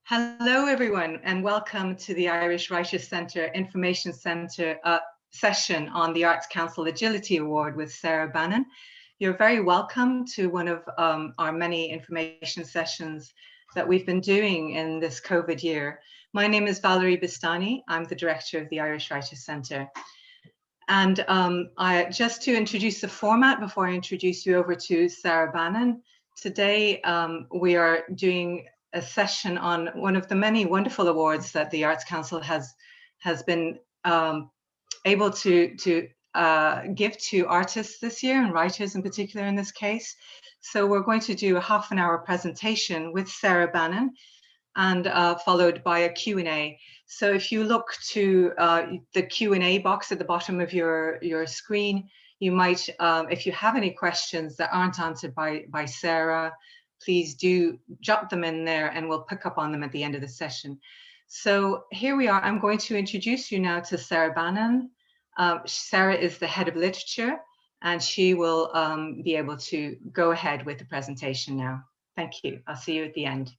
Hello, everyone, and welcome to the Irish Writers' Centre Information Centre session on the Arts Council Agility Award with Sarah Bannon. You're very welcome to one of our many information sessions that we've been doing in this COVID year. My name is Valerie Bistani. I'm the director of the Irish Writers' Centre. And just to introduce the format before I introduce you over to Sarah Bannon, today we are doing a session on one of the many wonderful awards that the Arts Council has been able to give to artists this year, and writers in particular in this case. So we're going to do a half-an-hour presentation with Sarah Bannon, and followed by a Q&A. So if you look to the Q&A box at the bottom of your screen, you might, if you have any questions that aren't answered by Sarah, please do jot them in there and we'll pick up on them at the end of the session. So here we are. I'm going to introduce you now to Sarah Bannon. Sarah is the head of literature, and she will be able to go ahead with the presentation now. Thank you. I'll see you at the end.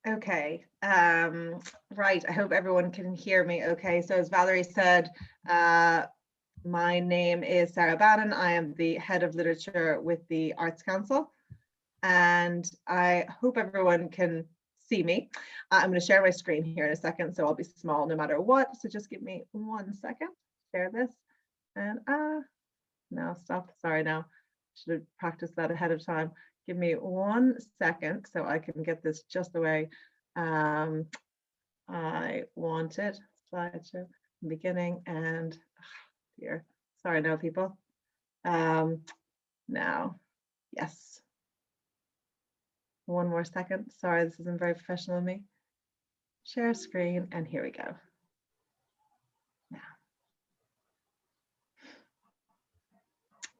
Okay, right, I hope everyone can hear me okay. So as Valerie said, my name is Sarah Bannon. I am the head of literature with the Arts Council, and I hope everyone can see me. I'm going to share my screen here in a second, so I'll be small no matter what. So just give me 1 second, share this, and no, stop, sorry, now, should have practiced that ahead of time. Give me 1 second so I can get this just the way I want it. Slideshow beginning and here. Sorry, no, people. Now, yes. 1 more second. Sorry, this isn't very professional of me. Share screen, and here we go.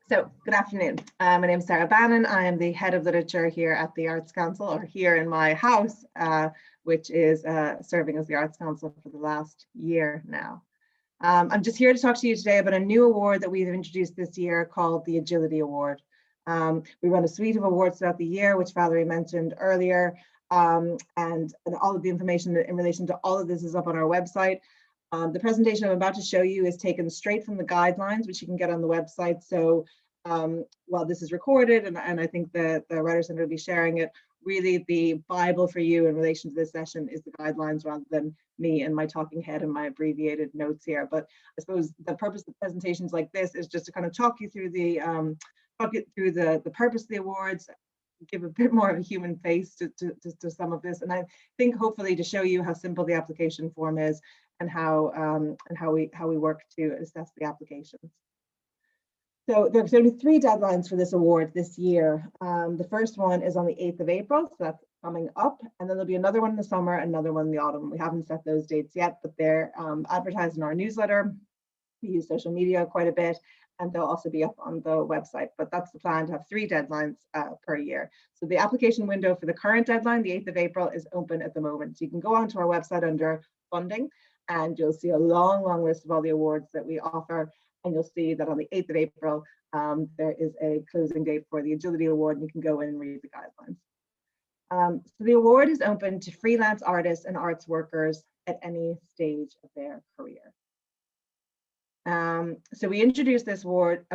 So, good afternoon. My name is Sarah Bannon. I am the head of literature here at the Arts Council, or here in my house, which is serving as the Arts Council for the last year now. I'm just here to talk to you today about a new award that we've introduced this year called the Agility Award. We run a suite of awards throughout the year, which Valerie mentioned earlier, and all of the information in relation to all of this is up on our website. The presentation I'm about to show you is taken straight from the guidelines, which you can get on the website. So while this is recorded, and I think the Writers' Centre will be sharing it, really the Bible for you in relation to this session is the guidelines rather than me and my talking head and my abbreviated notes here. But I suppose the purpose of presentations like this is just to kind of talk you through the purpose of the awards, give a bit more of a human face to some of this, and I think hopefully to show you how simple the application form is and how we work to assess the applications. So there's only 3 deadlines for this award this year. The first one is on the 8th of April, so that's coming up, and then there'll be another one in the summer, another one in the autumn. We haven't set those dates yet, but they're advertised in our newsletter. We use social media quite a bit, and they'll also be up on the website, but that's the plan, to have 3 deadlines per year. So the application window for the current deadline, the 8th of April, is open at the moment. So you can go onto our website under funding, and you'll see a long list of all the awards that we offer. And you'll see that on the 8th of April, there is a closing date for the Agility Award, and you can go in and read the guidelines. So the award is open to freelance artists and arts workers at any stage of their career. So we introduced this award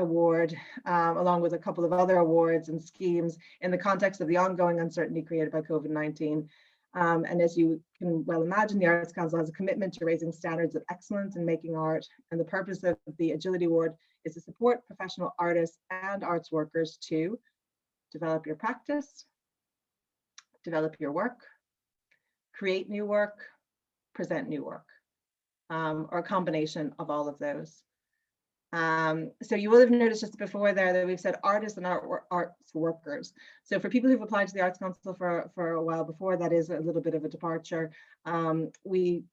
along with a couple of other awards and schemes in the context of the ongoing uncertainty created by COVID-19. And as you can well imagine, the Arts Council has a commitment to raising standards of excellence in making art. And the purpose of the Agility Award is to support professional artists and arts workers to develop your practice, develop your work, create new work, present new work, or a combination of all of those. So you will have noticed just before there that we've said artists and arts workers. So for people who've applied to the Arts Council for a while before, that is a little bit of a departure. We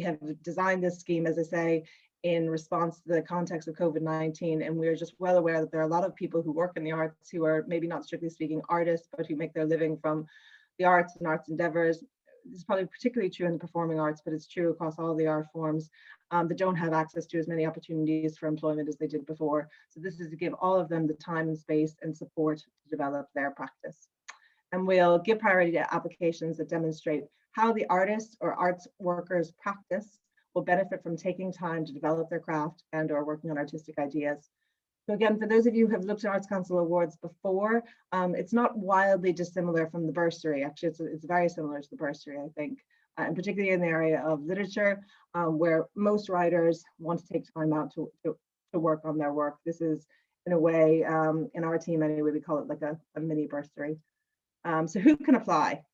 have designed this scheme, as I say, in response to the context of COVID-19, and we're just well aware that there are a lot of people who work in the arts who are maybe not strictly speaking artists, but who make their living from the arts and arts endeavors. This is probably particularly true in the performing arts, but it's true across all the art forms that don't have access to as many opportunities for employment as they did before. So this is to give all of them the time and space and support to develop their practice. And we'll give priority to applications that demonstrate how the artists or arts workers' practice will benefit from taking time to develop their craft and or working on artistic ideas. So again, for those of you who have looked at Arts Council Awards before, it's not wildly dissimilar from the bursary. Actually, it's very similar to the bursary, I think, and particularly in the area of literature, where most writers want to take time out to work on their work. This is, in a way, in our team anyway, we call it like a mini bursary. So who can apply?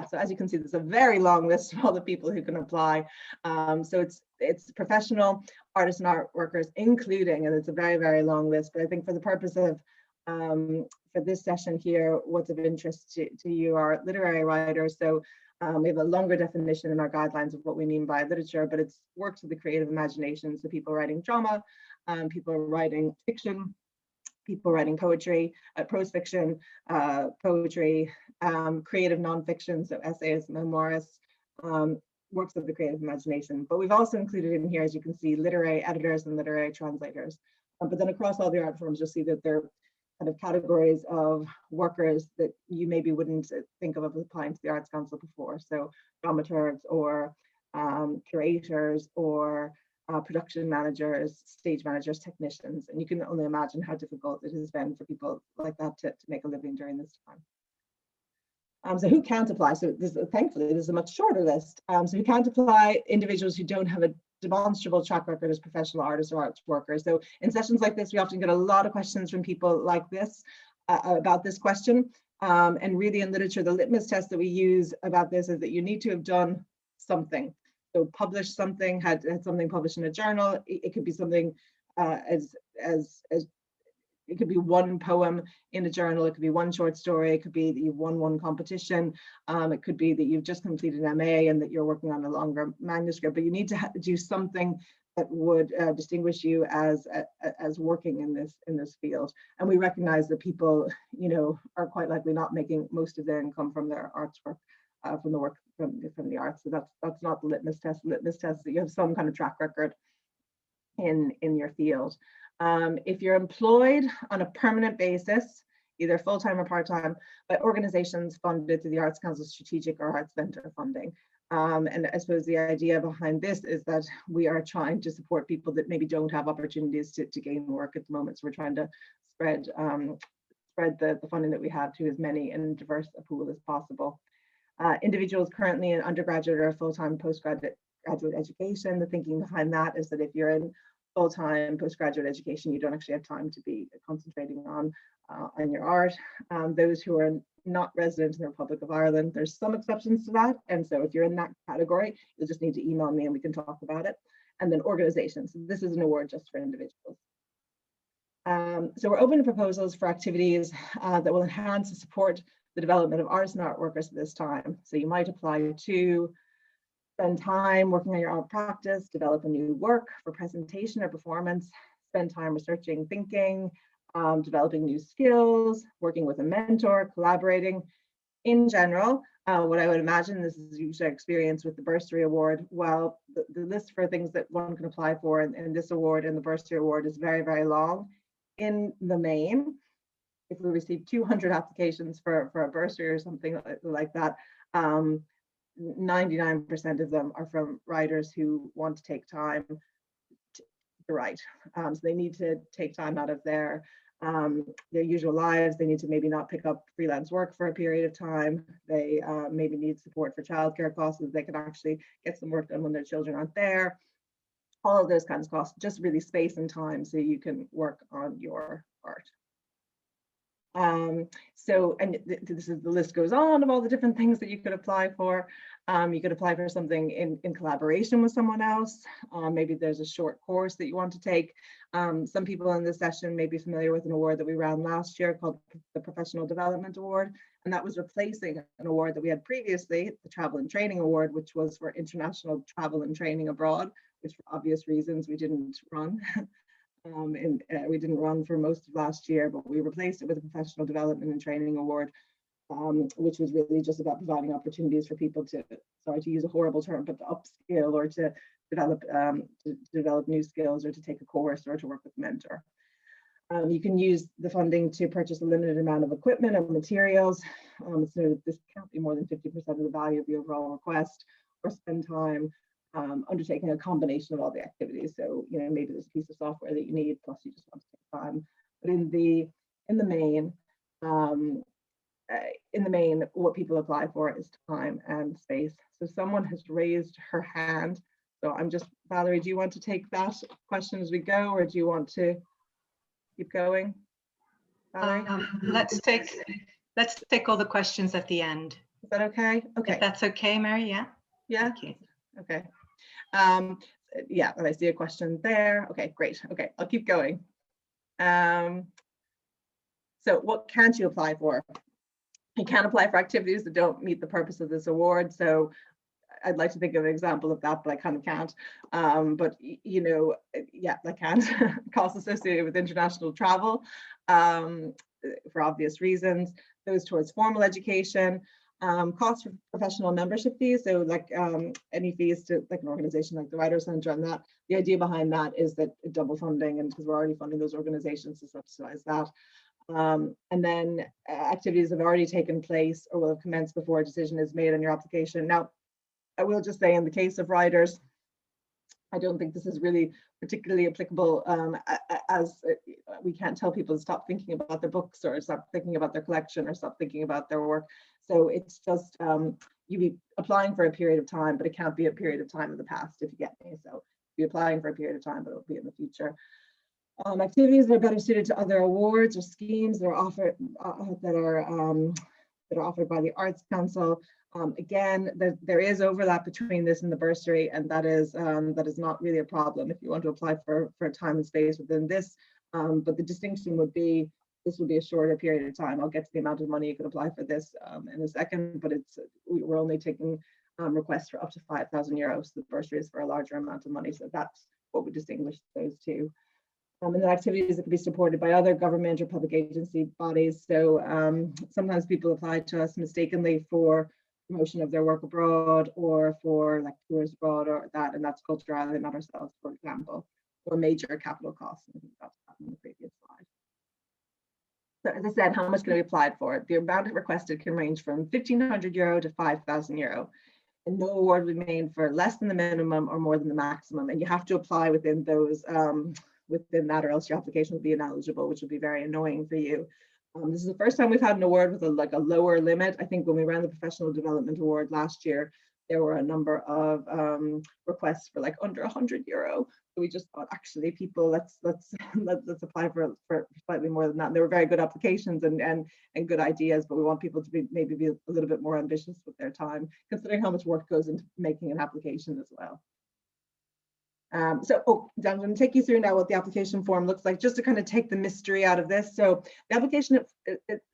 So as you can see, there's a very long list of all the people who can apply. So it's professional artists and art workers, including, and it's a very, very long list, but I think for the purpose of, for this session here, what's of interest to you are literary writers. So we have a longer definition in our guidelines of what we mean by literature, but it's works of the creative imagination. So people writing drama, people writing fiction, people writing poetry, prose fiction, poetry, creative nonfiction, so essays, memoirs, works of the creative imagination. But we've also included in here, as you can see, literary editors and literary translators. But then across all the art forms, you'll see that there are kind of categories of workers that you maybe wouldn't think of applying to the Arts Council before. So dramaturgs or curators or production managers, stage managers, technicians, and you can only imagine how difficult it has been for people like that to make a living during this time. So who can't apply? So thankfully, there's a much shorter list. So who can't apply? Individuals who don't have a demonstrable track record as professional artists or arts workers. So in sessions like this, we often get a lot of questions from people like this about this question. And really in literature, the litmus test that we use about this is that you need to have done something. So published something, had something published in a journal. It could be something as it could be one poem in a journal. It could be one short story. It could be that you've won one competition. It could be that you've just completed an MA and that you're working on a longer manuscript. But you need to do something that would distinguish you as working in this field. And we recognize that people, you know, are quite likely not making most of their income from their arts work. From the work from the arts. So that's not the litmus test. The litmus test is that you have some kind of track record in your field. If you're employed on a permanent basis, either full-time or part-time, by organizations funded through the Arts Council Strategic or Arts Centre funding. And I suppose the idea behind this is that we are trying to support people that maybe don't have opportunities to gain work at the moment. So we're trying to spread the funding that we have to as many and diverse a pool as possible. Individuals currently in undergraduate or full-time postgraduate education, the thinking behind that is that if you're in full-time postgraduate education, you don't actually have time to be concentrating on your art. Those who are not resident in the Republic of Ireland, there's some exceptions to that. And so if you're in that category, you'll just need to email me and we can talk about it. And then organizations. So this is an award just for individuals. So we're open to proposals for activities that will enhance and support the development of artists and art workers at this time. So you might apply to spend time working on your art practice, develop a new work for presentation or performance, spend time researching, thinking, developing new skills, working with a mentor, collaborating. In general, what I would imagine, this is usually experience with the Bursary Award, while the list for things that one can apply for in this award and the Bursary Award is very, very long. In the main, if we receive 200 applications for a bursary or something like that, 99% of them are from writers who want to take time to write. So they need to take time out of their usual lives. They need to maybe not pick up freelance work for a period of time. They maybe need support for childcare costs so they can actually get some work done when their children aren't there. All of those kinds of costs, just really space and time so you can work on your art. So, and this is, the list goes on of all the different things that you could apply for. You could apply for something in collaboration with someone else. Maybe there's a short course that you want to take. Some people in this session may be familiar with an award that we ran last year called the Professional Development Award. And that was replacing an award that we had previously, the Travel and Training Award, which was for international travel and training abroad, which for obvious reasons we didn't run. We didn't run for most of last year, but we replaced it with a Professional Development and Training Award, which was really just about providing opportunities for people to, sorry to use a horrible term, but to upskill or to develop new skills or to take a course or to work with a mentor. You can use the funding to purchase a limited amount of equipment and materials. It's noted that this can't be more than 50% of the value of the overall request, or spend time undertaking a combination of all the activities. So, maybe there's a piece of software that you need, plus you just want to take time. But in the main, what people apply for is time and space. So someone has raised her hand. So Valerie, do you want to take that question as we go, or do you want to keep going? Valerie? Let's take all the questions at the end. Is that okay? Okay. If that's okay, Mary, yeah? Yeah. Okay. Okay. Yeah, and I see a question there. Okay, great. Okay, I'll keep going. So what can't you apply for? You can't apply for activities that don't meet the purpose of this award. So I'd like to think of an example of that, but I kind of can't. But yeah, I can't. Costs associated with international travel, for obvious reasons. Those towards formal education, costs for professional membership fees. So like any fees to like an organization like the Writers' Centre, and that the idea behind that is that double funding, and because we're already funding those organizations to subsidize that. And then activities have already taken place or will have commenced before a decision is made on your application. Now, I will just say in the case of writers, I don't think this is really particularly applicable, as we can't tell people to stop thinking about their books or stop thinking about their collection or stop thinking about their work. So it's just you be applying for a period of time, but it can't be a period of time in the past, if you get me. So be applying for a period of time, but it'll be in the future. Activities that are better suited to other awards or schemes that are offered that are offered by the Arts Council. Again, there is overlap between this and the bursary, and that is not really a problem if you want to apply for time and space within this. But the distinction would be this would be a shorter period of time. I'll get to the amount of money you could apply for this in a second, but we're only taking requests for up to €5,000. The bursary is for a larger amount of money, so that's what would distinguish those two. And then activities that can be supported by other government or public agency bodies. So sometimes people apply to us mistakenly for promotion of their work abroad or for like tours abroad or that, and that's Culture Ireland, not ourselves, for example, or major capital costs. I think that's in the previous slide. So as I said, how much can be applied for? The amount requested can range from €1,500 to €5,000. And no award will be made for less than the minimum or more than the maximum. And you have to apply within those within that, or else your application will be ineligible, which will be very annoying for you. This is the first time we've had an award with a lower limit. I think when we ran the Professional Development Award last year, there were a number of requests for like under €100. So we just thought, actually, people, let's apply for slightly more than that. And they were very good applications and good ideas, but we want people to be maybe a little bit more ambitious with their time, considering how much work goes into making an application as well. I'm going to take you through now what the application form looks like, just to kind of take the mystery out of this. So the application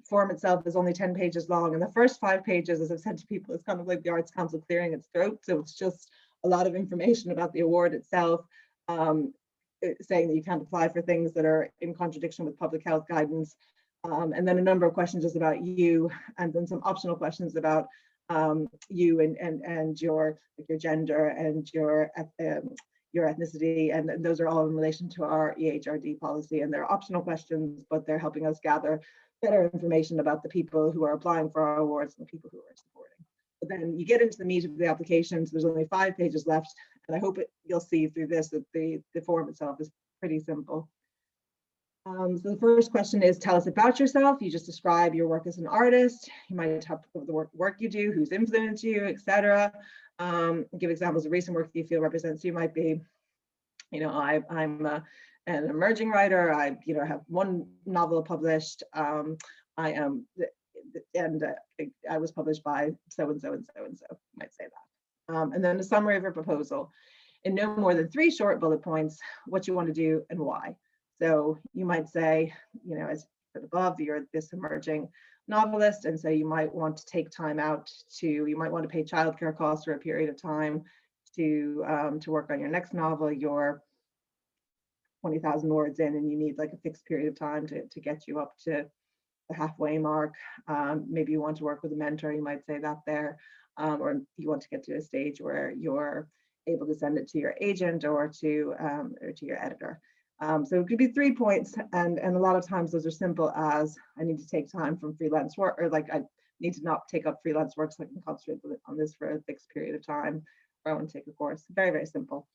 form itself is only 10 pages long, and the first 5 pages, as I've said to people, is kind of like the Arts Council clearing its throat. So it's just a lot of information about the award itself, saying that you can't apply for things that are in contradiction with public health guidance, and then a number of questions just about you, and then some optional questions about you and your gender and your ethnicity, and those are all in relation to our EHRD policy, and they're optional questions, but they're helping us gather better information about the people who are applying for our awards and the people who are supporting. But then you get into the meat of the application, so there's only 5 pages left, and I hope you'll see through this that the form itself is pretty simple. So the first question is, tell us about yourself. You just describe your work as an artist. You might talk about the work you do, who's influenced you, etc. Give examples of recent work that you feel represents you. Might be, I'm an emerging writer. I have 1 novel published. I was published by so and so and so and so. Might say that. And then a summary of your proposal in no more than 3 short bullet points. What you want to do and why. So you might say, as said above, you're this emerging novelist, and so you might want to take time out you might want to pay childcare costs for a period of time to work on your next novel. You're 20,000 words in, and you need like a fixed period of time to get you up to the halfway mark. Maybe you want to work with a mentor, you might say that there, or you want to get to a stage where you're able to send it to your agent or to your editor. So it could be 3 points, and a lot of times those are simple as I need to take time from freelance work, or like I need to not take up freelance work so I can concentrate on this for a fixed period of time, or I want to take a course. Very, very simple.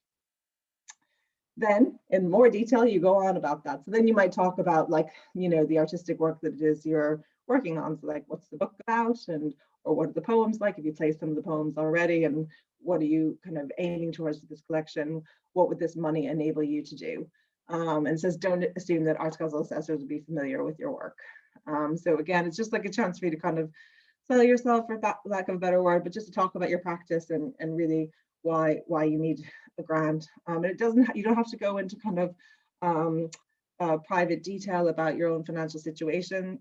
Then in more detail, you go on about that. So then you might talk about, like, you know, the artistic work that it is you're working on. So like, what's the book about, and or what are the poems like, if you play some of the poems already, and what are you kind of aiming towards with this collection? What would this money enable you to do? And it says, don't assume that Arts Council assessors will be familiar with your work. So again, it's just like a chance for you to kind of sell yourself, for lack of a better word, but just to talk about your practice and really why you need a grant. And it doesn't, you don't have to go into kind of private detail about your own financial situation.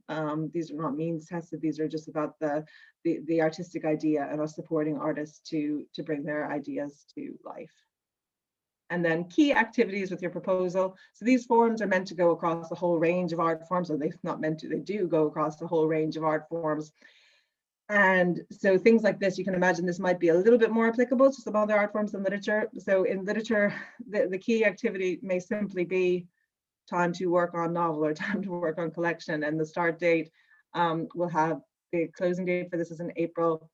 These are not means tested. These are just about the artistic idea and us supporting artists to bring their ideas to life. And then key activities with your proposal. So these forms are meant to go across a whole range of art forms, or they're not meant to, they do go across a whole range of art forms. And so things like this, you can imagine this might be a little bit more applicable to some other art forms than literature. So in literature, the key activity may simply be time to work on novel or time to work on collection, and the start date will have, the closing date for this is in April.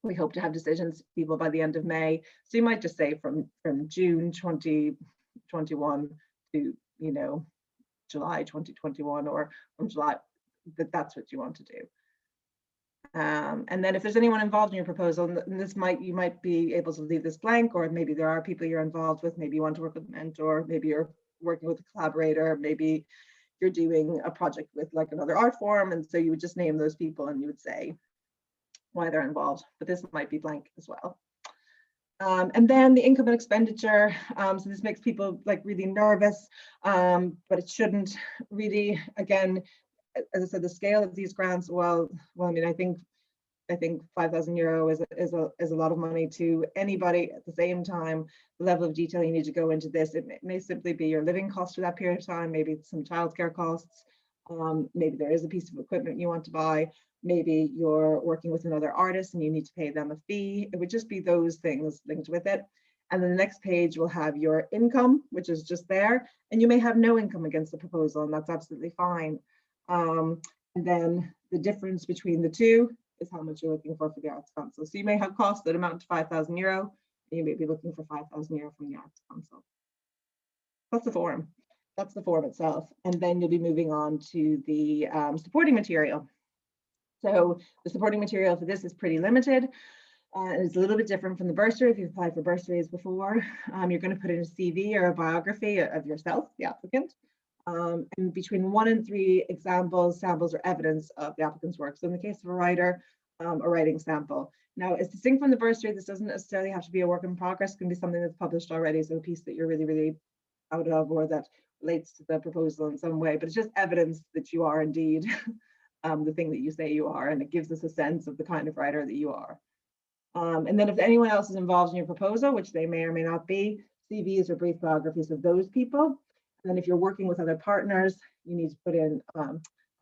We hope to have decisions people by the end of May. So you might just say from June 2021 to, you know, July 2021, or from July, that's what you want to do. And then if there's anyone involved in your proposal, and this you might be able to leave this blank, or maybe there are people you're involved with, maybe you want to work with a mentor, maybe you're working with a collaborator, maybe you're doing a project with like another art form, and so you would just name those people and you would say why they're involved, but this might be blank as well. And then the income and expenditure. So this makes people like really nervous, but it shouldn't really. Again, as I said, the scale of these grants, well, I mean, I think €5,000 is a lot of money to anybody. At the same time, the level of detail you need to go into this, it may simply be your living cost for that period of time, maybe some childcare costs, maybe there is a piece of equipment you want to buy, maybe you're working with another artist and you need to pay them a fee. It would just be those things linked with it. And then the next page will have your income, which is just there, and you may have no income against the proposal, and that's absolutely fine. And then the difference between the two is how much you're looking for the Arts Council. So you may have costs that amount to €5,000, and you may be looking for €5,000 from the Arts Council. That's the form. That's the form itself. And then you'll be moving on to the supporting material. So the supporting material for this is pretty limited. It's a little bit different from the bursary. If you've applied for bursaries before, you're going to put in a CV or a biography of yourself, the applicant, and between 1 and 3 examples, samples, or evidence of the applicant's work. So in the case of a writer, a writing sample. Now, it's distinct from the bursary. This doesn't necessarily have to be a work in progress. It can be something that's published already, so a piece that you're really, really proud of, or that relates to the proposal in some way. But it's just evidence that you are indeed the thing that you say you are, and it gives us a sense of the kind of writer that you are. And then if anyone else is involved in your proposal, which they may or may not be, CVs or brief biographies of those people. And then if you're working with other partners, you need to put in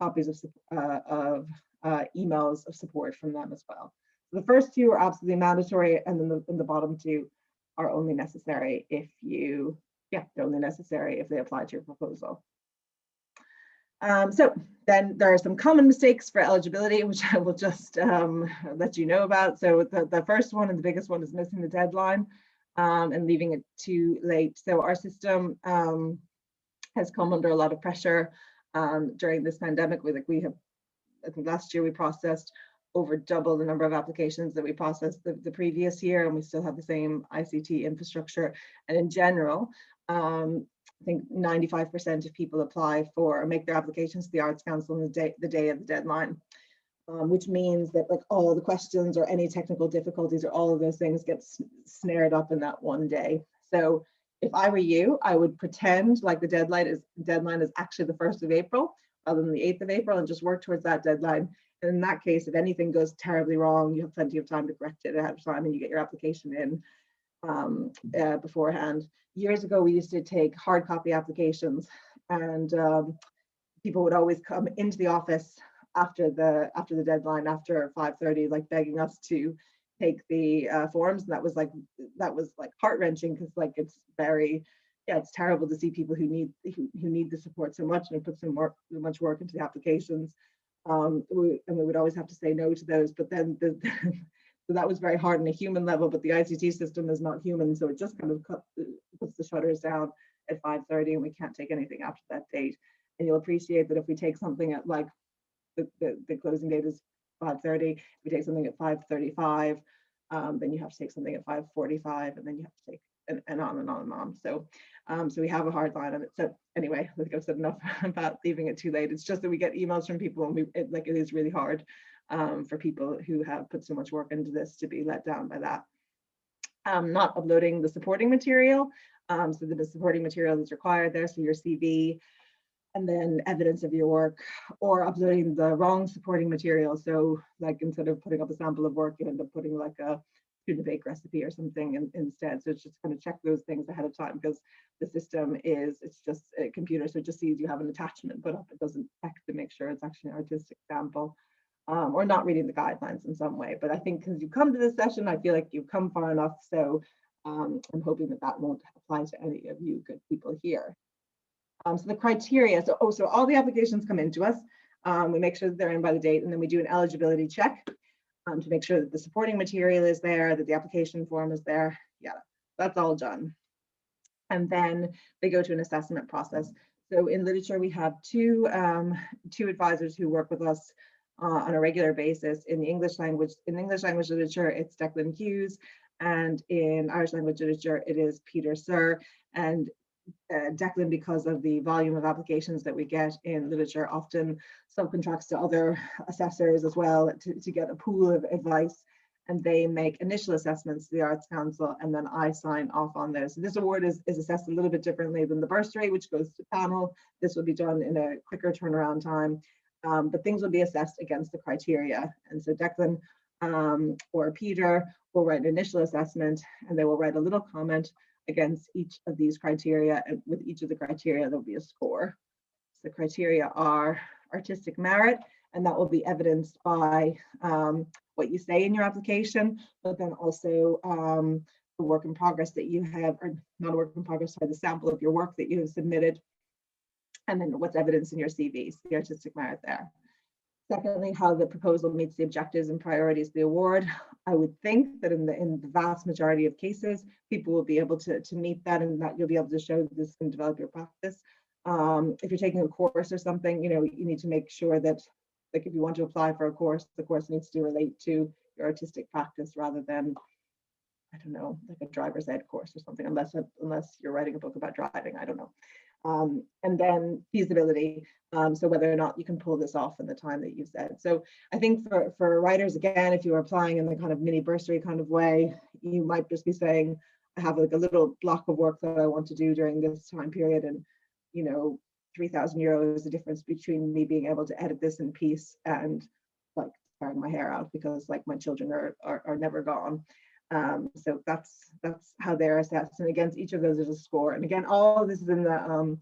copies of emails of support from them as well. So the first 2 are absolutely mandatory, and then the bottom 2 are only necessary if you, they're only necessary if they apply to your proposal. So then there are some common mistakes for eligibility, which I will just let you know about. So the first one and the biggest one is missing the deadline and leaving it too late. So our system has come under a lot of pressure during this pandemic. I think last year we processed over double the number of applications that we processed the previous year, and we still have the same ICT infrastructure. And in general, I think 95% of people apply for or make their applications to the Arts Council on the day of the deadline, which means that like all the questions or any technical difficulties or all of those things get snared up in that one day. So if I were you, I would pretend like the deadline is actually the 1st of April rather than the 8th of April, and just work towards that deadline. And in that case, if anything goes terribly wrong, you have plenty of time to correct it ahead of time, and you get your application in beforehand. Years ago, we used to take hard copy applications, and people would always come into the office after the deadline, after 5:30, like begging us to take the forms. And that was like heart-wrenching, because like it's very yeah, it's terrible to see people who need the support so much and put so much work into the applications. And we would always have to say no to those. But then so that was very hard on a human level. But the ICT system is not human, so it just kind of puts the shutters down at 5:30, and we can't take anything after that date. And you'll appreciate that if we take something at like the closing date is 5:30, if we take something at 5:35, then you have to take something at 5:45, and then you have to take and on and on and on. So we have a hard line on it. So anyway, I think I've said enough about leaving it too late. It's just that we get emails from people, and it is really hard for people who have put so much work into this to be let down by that. Not uploading the supporting material. So the supporting material is required there, so your CV, and then evidence of your work, or uploading the wrong supporting material. So like instead of putting up a sample of work, you end up putting like a student bake recipe or something instead. So it's just kind of check those things ahead of time, because the system it's just a computer, so it just sees you have an attachment put up. It doesn't check to make sure it's actually an artistic sample, or not reading the guidelines in some way. But I think because you come to this session, I feel like you've come far enough. So I'm hoping that won't apply to any of you good people here. So the criteria, so all the applications come into us. We make sure that they're in by the date, and then we do an eligibility check to make sure that the supporting material is there, that the application form is there. Yeah, that's all done. And then they go to an assessment process. So in literature, we have two advisors who work with us on a regular basis. In the English language, literature, it's Declan Hughes, and in Irish language literature, it is Peter Sir. And Declan, because of the volume of applications that we get in literature, often subcontracts to other assessors as well to get a pool of advice, and they make initial assessments to the Arts Council, and then I sign off on those. So this award is assessed a little bit differently than the bursary, which goes to panel. This will be done in a quicker turnaround time, but things will be assessed against the criteria. And so Declan or Peter will write an initial assessment, and they will write a little comment against each of these criteria, and with each of the criteria there'll be a score. So the criteria are artistic merit, and that will be evidenced by what you say in your application, but then also the work in progress that you have, or not a work in progress, sorry, the sample of your work that you have submitted, and then what's evidenced in your CV, so the artistic merit there. Secondly, how the proposal meets the objectives and priorities of the award. I would think that in the vast majority of cases, people will be able to meet that, and that you'll be able to show that this can develop your practice. If you're taking a course or something, you need to make sure that, like, if you want to apply for a course, the course needs to relate to your artistic practice rather than, I don't know, like a driver's ed course or something, unless you're writing a book about driving, I don't know. And then feasibility, so whether or not you can pull this off in the time that you've said. So I think for writers, again, if you are applying in the kind of mini bursary kind of way, you might just be saying, I have like a little block of work that I want to do during this time period, and 3,000 euros is the difference between me being able to edit this in peace and like tearing my hair out, because like my children are never gone. So that's how they're assessed, and against each of those there's a score. And again, all of this is in the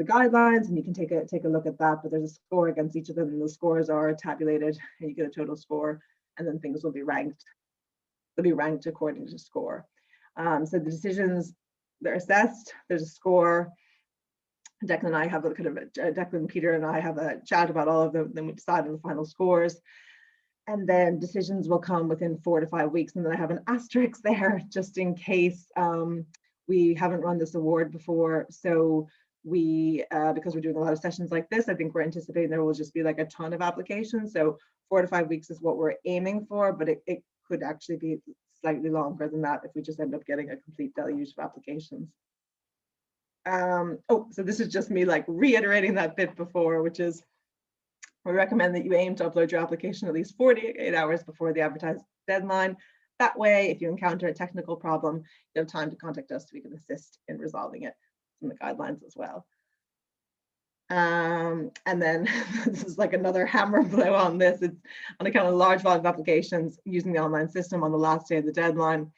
guidelines, and you can take a look at that. But there's a score against each of them, and the scores are tabulated, and you get a total score, and then things will be ranked. They'll be ranked according to score. So the decisions, they're assessed. There's a score. Declan and I have a kind of Declan, Peter, and I have a chat about all of them. Then we decide on the final scores. And then decisions will come within 4 to 5 weeks. And then I have an asterisk there just in case we haven't run this award before. So because we're doing a lot of sessions like this, I think we're anticipating there will just be like a ton of applications. So 4 to 5 weeks is what we're aiming for, but it could actually be slightly longer than that if we just end up getting a complete deluge of applications. So this is just me like reiterating that bit before, which is, we recommend that you aim to upload your application at least 48 hours before the advertised deadline. That way, if you encounter a technical problem, you have time to contact us so we can assist in resolving it in the guidelines as well. And then this is like another hammer blow on this. It's on account of large volume of applications using the online system on the last day of the deadline.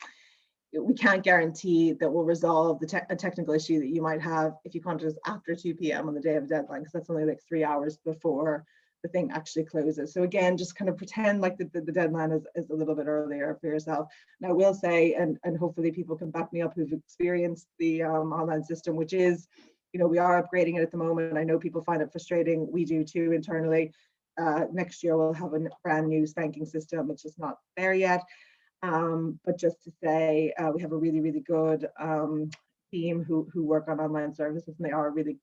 We can't guarantee that we'll resolve a technical issue that you might have if you contact us after 2 p.m. on the day of the deadline, because that's only like 3 hours before the thing actually closes. So again, just kind of pretend like the deadline is a little bit earlier for yourself. Now I will say, and hopefully people can back me up who've experienced the online system, which is, you know, we are upgrading it at the moment. I know people find it frustrating. We do too internally. Next year we'll have a brand new spanking system. It's just not there yet. But just to say, we have a really, really good team who work on online services, and they are really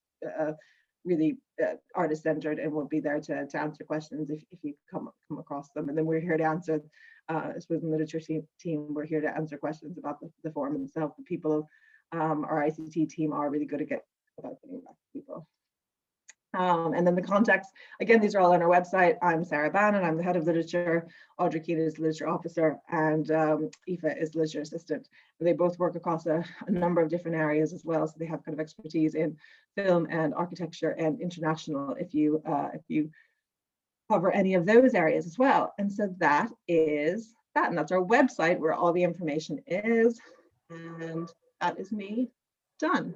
artist-centered and will be there to answer questions if you come across them. And then we're here to answer, I suppose in the literature team, we're here to answer questions about the form itself. The people, our ICT team are really good at getting back to people. And then the contacts, again, these are all on our website. I'm Sarah Bannon, I'm the head of literature. Audrey Keane is the literature officer, and Aoife is the literature assistant. They both work across a number of different areas as well, so they have kind of expertise in film and architecture and international, if you cover any of those areas as well. And so that is that, and that's our website where all the information is. And that is me done.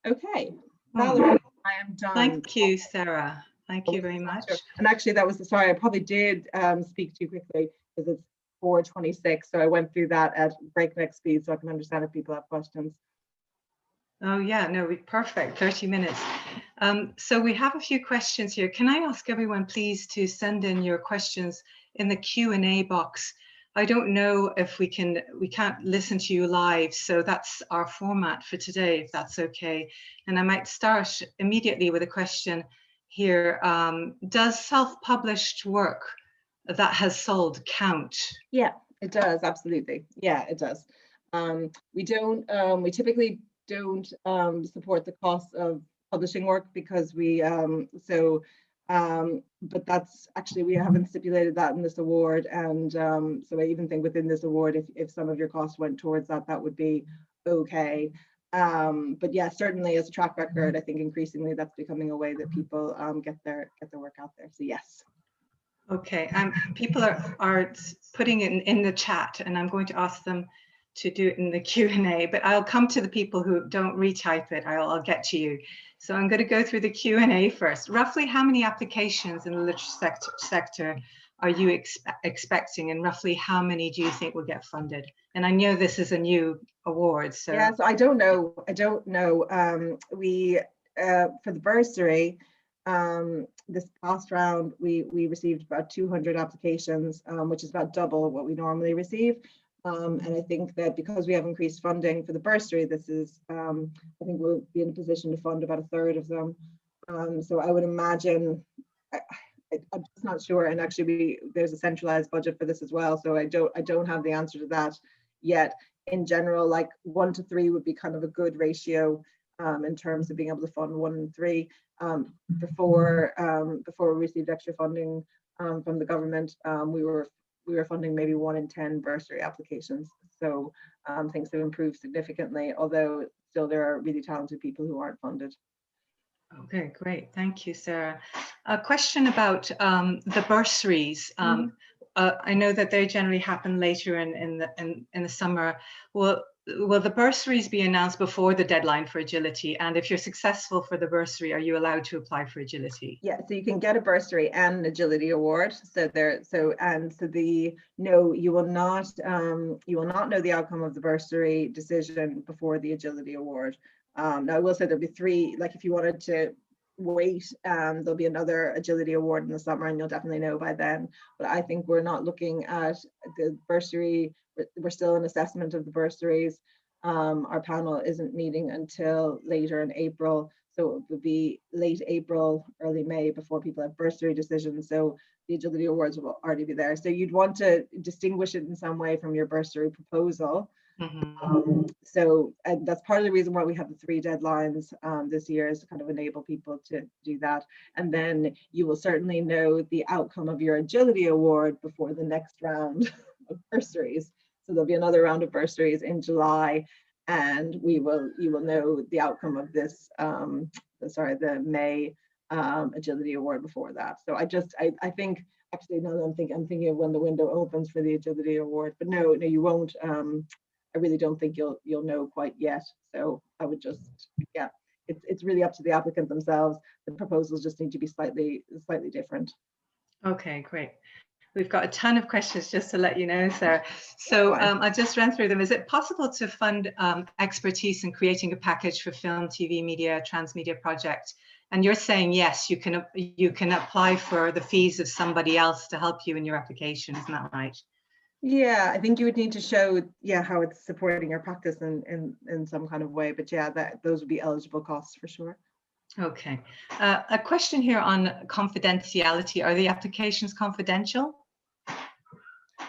Okay, Valerie. I am done. Thank you, Sarah. Thank you very much. And actually, that was sorry, I probably did speak too quickly because it's 4:26. So I went through that at breakneck speed so I can understand if people have questions. Oh yeah, no, perfect. 30 minutes. So we have a few questions here. Can I ask everyone, please, to send in your questions in the Q&A box? I don't know if we can't listen to you live, so that's our format for today, if that's okay. And I might start immediately with a question here. Does self-published work that has sold count? Yeah, it does, absolutely. Yeah, it does. We typically don't support the cost of publishing work because but that's actually, we haven't stipulated that in this award, and so I even think within this award, if some of your costs went towards that, that would be okay. But yeah, certainly as a track record, I think increasingly that's becoming a way that people get their work out there. So yes. Okay, people are putting it in the chat, and I'm going to ask them to do it in the Q&A, but I'll come to the people who don't retype it. I'll get to you. So I'm going to go through the Q&A first. Roughly how many applications in the literature sector are you expecting, and roughly how many do you think will get funded? And I know this is a new award, so. Yeah, so I don't know. For the bursary, this past round, we received about 200 applications, which is about double what we normally receive. And I think that because we have increased funding for the bursary, this is, I think we'll be in a position to fund about a third of them. So I would imagine, I'm just not sure. And actually, there's a centralized budget for this as well. So I don't have the answer to that yet. In general, like 1 to 3 would be kind of a good ratio in terms of being able to fund 1 and 3. Before we received extra funding from the government, we were funding maybe 1 in 10 bursary applications. So things have improved significantly, although still there are really talented people who aren't funded. Okay, great. Thank you, Sarah. A question about the bursaries. I know that they generally happen later in the summer. Will the bursaries be announced before the deadline for Agility? And if you're successful for the bursary, are you allowed to apply for Agility? Yeah, so you can get a bursary and an Agility award. You will not know the outcome of the bursary decision before the Agility award. Now I will say there'll be 3, like if you wanted to wait, there'll be another Agility award in the summer and you'll definitely know by then. But I think we're not looking at the bursary, we're still in assessment of the bursaries. Our panel isn't meeting until later in April. So it would be late April, early May before people have bursary decisions. So the Agility awards will already be there. So you'd want to distinguish it in some way from your bursary proposal. So that's part of the reason why we have the 3 deadlines this year, is to kind of enable people to do that. And then you will certainly know the outcome of your Agility award before the next round of bursaries. So there'll be another round of bursaries in July, and you will know the outcome of this, the May Agility award before that. So I think actually now that I'm thinking of when the window opens for the Agility award, but no, you won't. I really don't think you'll know quite yet. So I would just, yeah, it's really up to the applicant themselves. The proposals just need to be slightly different. Okay, great. We've got a ton of questions, just to let you know, Sarah. So I'll just run through them. Is it possible to fund expertise in creating a package for film, TV, media, transmedia project? And you're saying, yes, you can apply for the fees of somebody else to help you in your application, isn't that right? Yeah, I think you would need to show, how it's supporting your practice in some kind of way. But yeah, those would be eligible costs for sure. Okay. A question here on confidentiality. Are the applications confidential?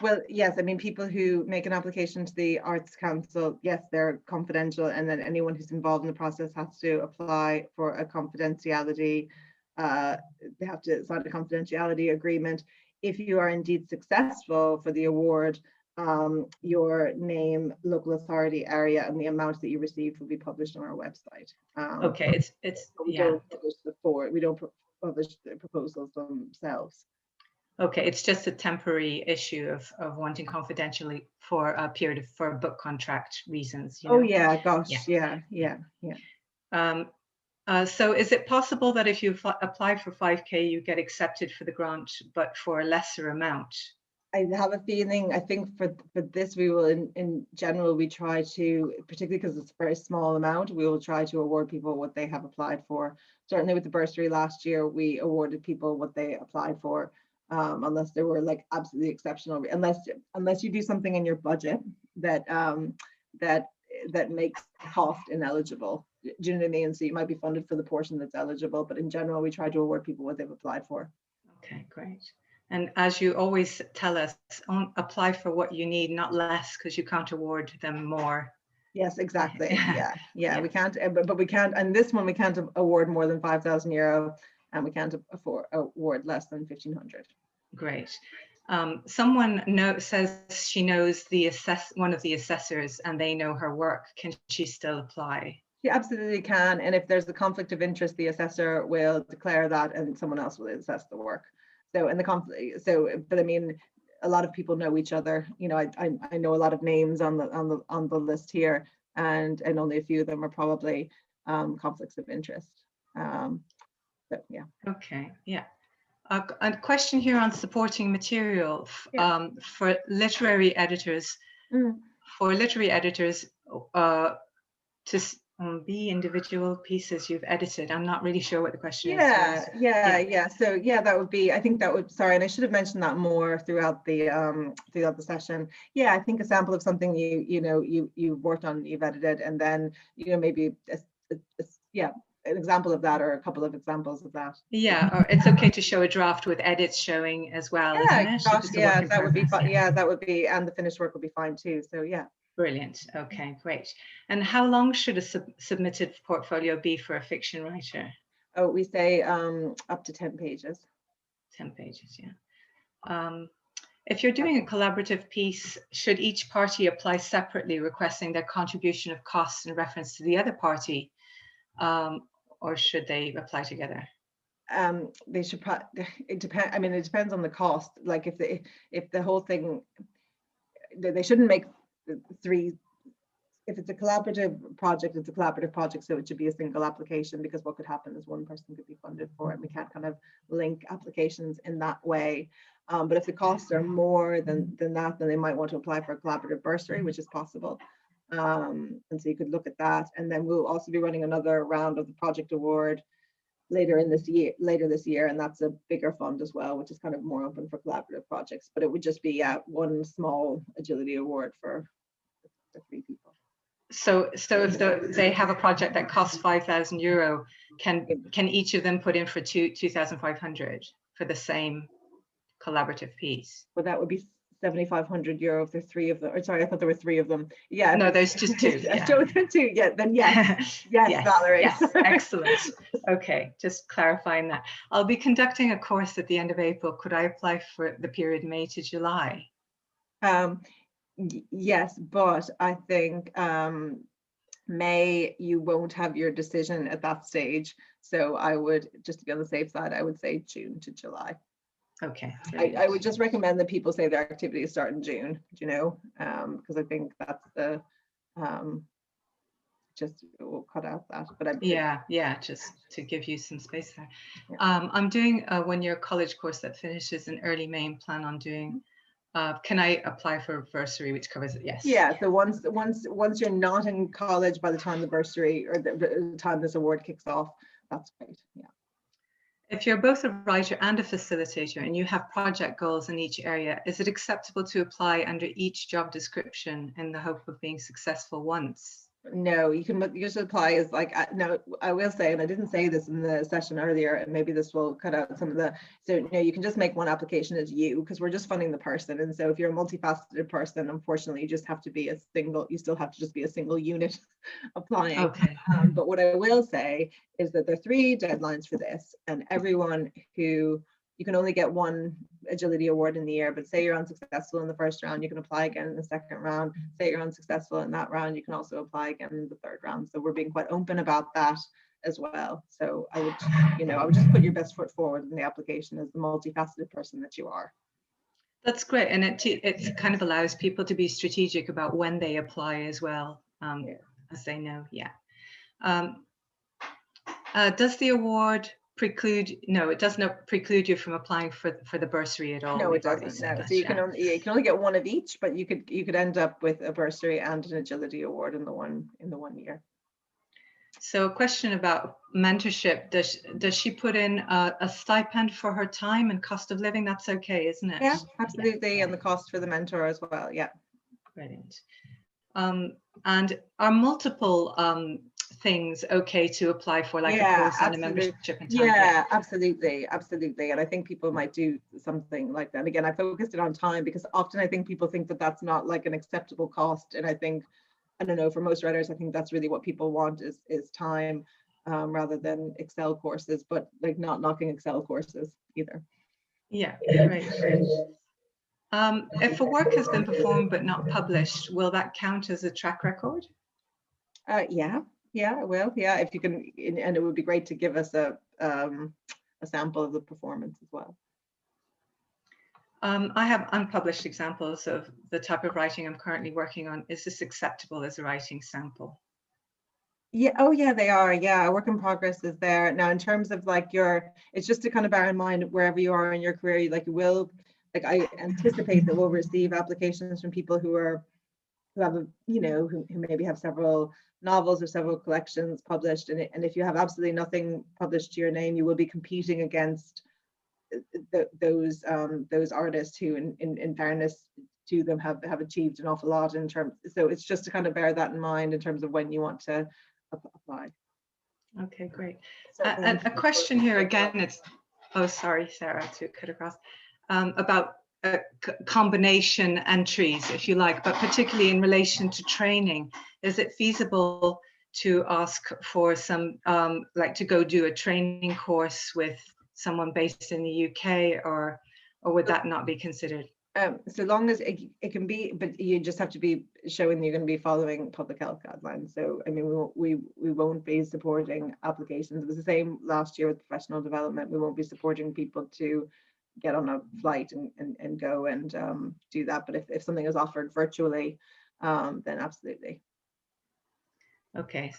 Well, yes, I mean, people who make an application to the Arts Council, yes, they're confidential, and then anyone who's involved in the process has to apply for a confidentiality. They have to sign a confidentiality agreement. If you are indeed successful for the award, your name, local authority, area, and the amount that you received will be published on our website. Okay, we don't publish the proposals themselves. Okay, it's just a temporary issue of wanting confidentially for a period for book contract reasons. Oh yeah, gosh, yeah. So is it possible that if you apply for 5K, you get accepted for the grant, but for a lesser amount? I have a feeling, I think for this, we will, in general, we try to, particularly because it's a very small amount, we will try to award people what they have applied for. Certainly with the bursary last year, we awarded people what they applied for, unless they were like absolutely exceptional, unless you do something in your budget that that makes cost ineligible. Do you know what I mean? So you might be funded for the portion that's eligible, but in general, we try to award people what they've applied for. Okay, great. And as you always tell us, apply for what you need, not less, because you can't award them more. Yes, exactly. Yeah. We can't, but we can't, and this one we can't award more than €5,000, and we can't award less than 1,500. Great. Someone says she knows one of the assessors and they know her work. Can she still apply? She absolutely can. And if there's a conflict of interest, the assessor will declare that and someone else will assess the work. So in the conflict, but I mean, a lot of people know each other. You know, I know a lot of names on the list here, and only a few of them are probably conflicts of interest. So yeah. Okay. Yeah. A question here on supporting material for literary editors. For literary editors to be individual pieces you've edited. I'm not really sure what the question is. Yeah. So yeah, that would be, I think that would, sorry, and I should have mentioned that more throughout the session. Yeah, I think a sample of something you've worked on, you've edited, and then maybe an example of that or a couple of examples of that. Yeah, or it's okay to show a draft with edits showing as well, isn't it? Gosh, yeah, that would be fun. Yeah, that would be, and the finished work would be fine too. So yeah. Brilliant. Okay, great. And how long should a submitted portfolio be for a fiction writer? Oh, we say up to 10 pages. 10 pages, yeah. If you're doing a collaborative piece, should each party apply separately, requesting their contribution of costs in reference to the other party, or should they apply together? They should. It depends. I mean, it depends on the cost. Like if the whole thing, they shouldn't make three. If it's a collaborative project, it's a collaborative project, so it should be a single application, because what could happen is one person could be funded for it. We can't kind of link applications in that way. But if the costs are more than that, then they might want to apply for a collaborative bursary, which is possible. And so you could look at that. And then we'll also be running another round of the project award later this year, and that's a bigger fund as well, which is kind of more open for collaborative projects. But it would just be one small agility award for the 3 people. So if they have a project that costs €5,000, can each of them put in for 2,500 for the same collaborative piece? Well, that would be €7,500 if there's 3 of them. Or sorry, I thought there were 3 of them. Yeah. No, there's just 2. Yeah. So 2. Yeah. Then yes. Yes, Valerie. Yes. Excellent. Okay, just clarifying that. I'll be conducting a course at the end of April. Could I apply for the period May to July? Yes, but I think May, you won't have your decision at that stage. So I would, just to be on the safe side, I would say June to July. Okay. I would just recommend that people say their activities start in June, because I think that's the we'll cut out that. But yeah, just to give you some space there. Yeah. I'm doing a one-year college course that finishes in early May and plan on doing. Can I apply for a bursary which covers it? Yes. Yeah. So once you're not in college by the time the bursary or the time this award kicks off, that's great. Yeah. If you're both a writer and a facilitator and you have project goals in each area, is it acceptable to apply under each job description in the hope of being successful once? No, you should apply as like, no, I will say, and I didn't say this in the session earlier, and maybe this will cut out some of the, so no, you can just make one application as you, because we're just funding the person. And so if you're a multifaceted person, unfortunately, you just have to be you still have to just be a single unit applying. Okay. But what I will say is that there are 3 deadlines for this, and everyone who, you can only get one agility award in the year, but say you're unsuccessful in the first round, you can apply again in the second round. Say you're unsuccessful in that round, you can also apply again in the third round. So we're being quite open about that as well. So I would just put your best foot forward in the application as the multifaceted person that you are. That's great. And it kind of allows people to be strategic about when they apply as well, as they know. Yeah. Does the award preclude? No, it does not preclude you from applying for the bursary at all. No, it doesn't. No. So you can only get one of each, but you could end up with a bursary and an agility award in the one year. So a question about mentorship. Does she put in a stipend for her time and cost of living? That's okay, isn't it? Yeah, absolutely. Yeah. And the cost for the mentor as well. Yeah. Brilliant. And are multiple things okay to apply for, like a course and a membership and time? Yeah, absolutely. And I think people might do something like that. Again, I focused it on time because often I think people think that that's not like an acceptable cost. And I think, I don't know, for most writers, I think that's really what people want is time rather than Excel courses, but like not knocking Excel courses either. Yeah, great. If a work has been performed but not published, will that count as a track record? Yeah, it will. Yeah, if you can, and it would be great to give us a sample of the performance as well. I have unpublished examples of the type of writing I'm currently working on. Is this acceptable as a writing sample? Yeah, oh yeah, they are. Yeah, work in progress is there. Now, in terms of like it's just to kind of bear in mind wherever you are in your career, like I anticipate that we'll receive applications from people who have who maybe have several novels or several collections published, and if you have absolutely nothing published to your name, you will be competing against those artists who, in fairness to them, have achieved an awful lot in terms. So it's just to kind of bear that in mind in terms of when you want to apply. Okay, great. And a question here again. It's sorry, Sarah, to cut across about combination entries, if you like, but particularly in relation to training. Is it feasible to ask for some, like to go do a training course with someone based in the UK, or would that not be considered? So long as it can be, but you just have to be showing you're going to be following public health guidelines. So I mean, we won't be supporting applications. It was the same last year with professional development. We won't be supporting people to get on a flight and go and do that. But if something is offered virtually, then absolutely. Okay,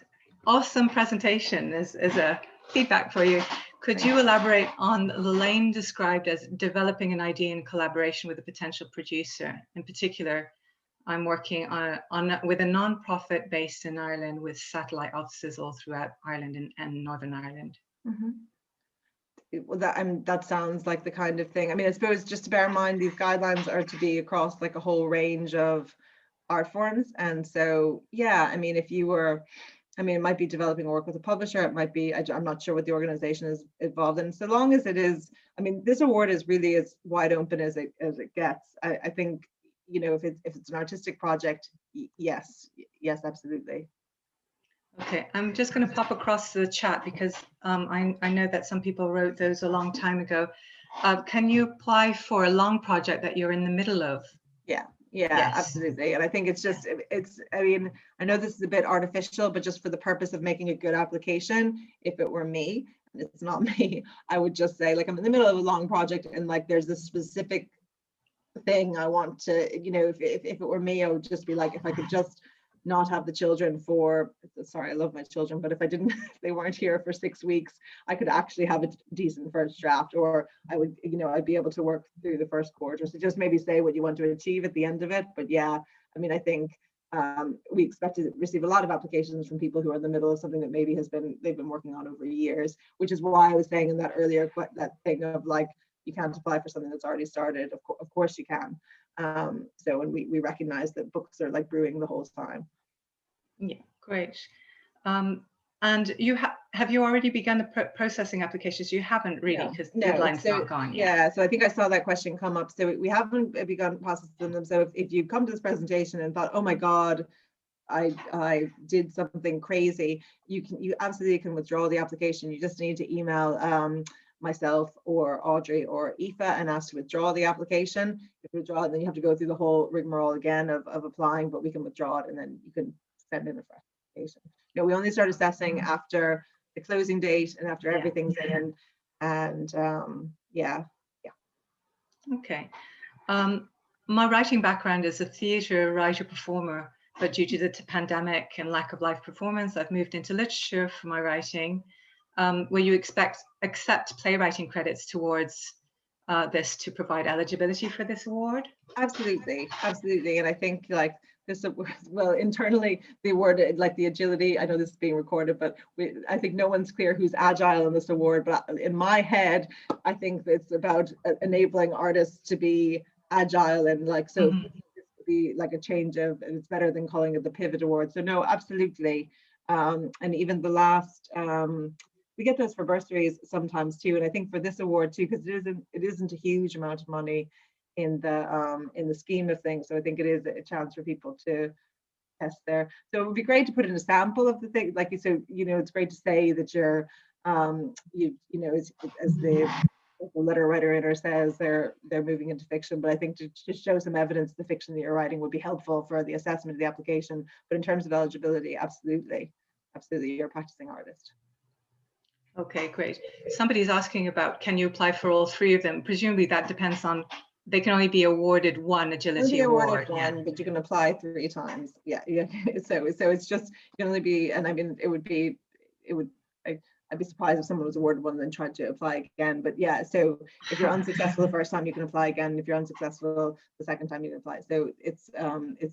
awesome presentation is a feedback for you. Could you elaborate on the lane described as developing an idea in collaboration with a potential producer? In particular, I'm working with a non-profit based in Ireland with satellite offices all throughout Ireland and Northern Ireland. Mm-hmm. Well, that sounds like the kind of thing. I mean, I suppose just to bear in mind, these guidelines are to be across like a whole range of art forms. And so, yeah, I mean, if you were, I mean, it might be developing work with a publisher. It might be, I'm not sure what the organization is involved in. So long as it is, I mean, this award is really as wide open as it gets. I think, if it's an artistic project, yes, absolutely. Okay, I'm just going to pop across the chat because I know that some people wrote those a long time ago. Can you apply for a long project that you're in the middle of? Yeah, yes. Absolutely. And I think it's just, I mean, I know this is a bit artificial, but just for the purpose of making a good application, if it were me, and it's not me, I would just say, like, I'm in the middle of a long project and like there's this specific thing I want to, if it were me, I would just be like, if I could just not have the children for, sorry, I love my children, but if I didn't, if they weren't here for 6 weeks, I could actually have a decent first draft, or I would, I'd be able to work through the first quarter. So just maybe say what you want to achieve at the end of it. But yeah, I mean, I think we expect to receive a lot of applications from people who are in the middle of something that maybe they've been working on over years, which is why I was saying in that earlier, that thing of like, you can't apply for something that's already started. Of course you can. So, and we recognize that books are like brewing the whole time. Yeah, great. And have you already begun the processing applications? You haven't really, because deadline's not gone yet. Yeah, so I think I saw that question come up. So we haven't begun processing them. So if you come to this presentation and thought, oh my God, I did something crazy, you absolutely can withdraw the application. You just need to email myself or Audrey or Aoife and ask to withdraw the application. If you withdraw it, then you have to go through the whole rigmarole again of applying, but we can withdraw it and then you can send in a fresh application. We only start assessing after the closing date and after everything's in. And yeah. Okay. My writing background is a theatre writer performer, but due to the pandemic and lack of live performance, I've moved into literature for my writing. Will you accept playwriting credits towards this to provide eligibility for this award? Absolutely, absolutely. And I think like this, well, internally the award, like the agility, I know this is being recorded, but I think no one's clear who's agile in this award, but in my head, I think it's about enabling artists to be agile and like, so be like a change of, and it's better than calling it the pivot award. So no, absolutely. And even the last, we get those for bursaries sometimes too, and I think for this award too, because it isn't a huge amount of money in the scheme of things. So I think it is a chance for people to test there. So it would be great to put in a sample of the thing, like you said, it's great to say that you're as the letter writer in says they're moving into fiction, but I think to show some evidence the fiction that you're writing would be helpful for the assessment of the application. But in terms of eligibility, absolutely, you're a practicing artist. Okay, great. Somebody's asking about, can you apply for all 3 of them? Presumably that depends on, they can only be awarded one agility award. One, but you can apply 3 times. Yeah. So it's just, you can only be, and I mean, I'd be surprised if someone was awarded one and then tried to apply again. But yeah, so if you're unsuccessful the first time, you can apply again. If you're unsuccessful the second time, you can apply. So it's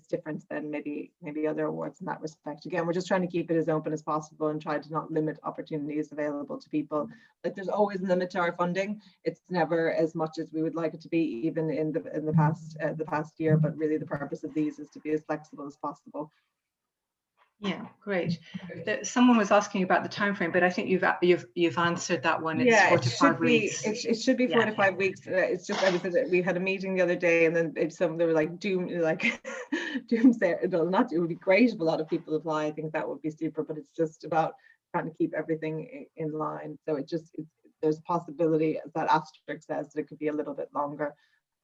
different than maybe other awards in that respect. Again, we're just trying to keep it as open as possible and try to not limit opportunities available to people. Like there's always a limit to our funding. It's never as much as we would like it to be, even in the past year. But really, the purpose of these is to be as flexible as possible. Yeah, great. Someone was asking about the time frame, but I think you've answered that one. It's 4 to 5 weeks. It should be 4 to 5 weeks. It's just, we had a meeting the other day, and then they were like doomsday. It would be great if a lot of people apply. I think that would be super, but it's just about trying to keep everything in line. So there's a possibility, as that asterisk says, that it could be a little bit longer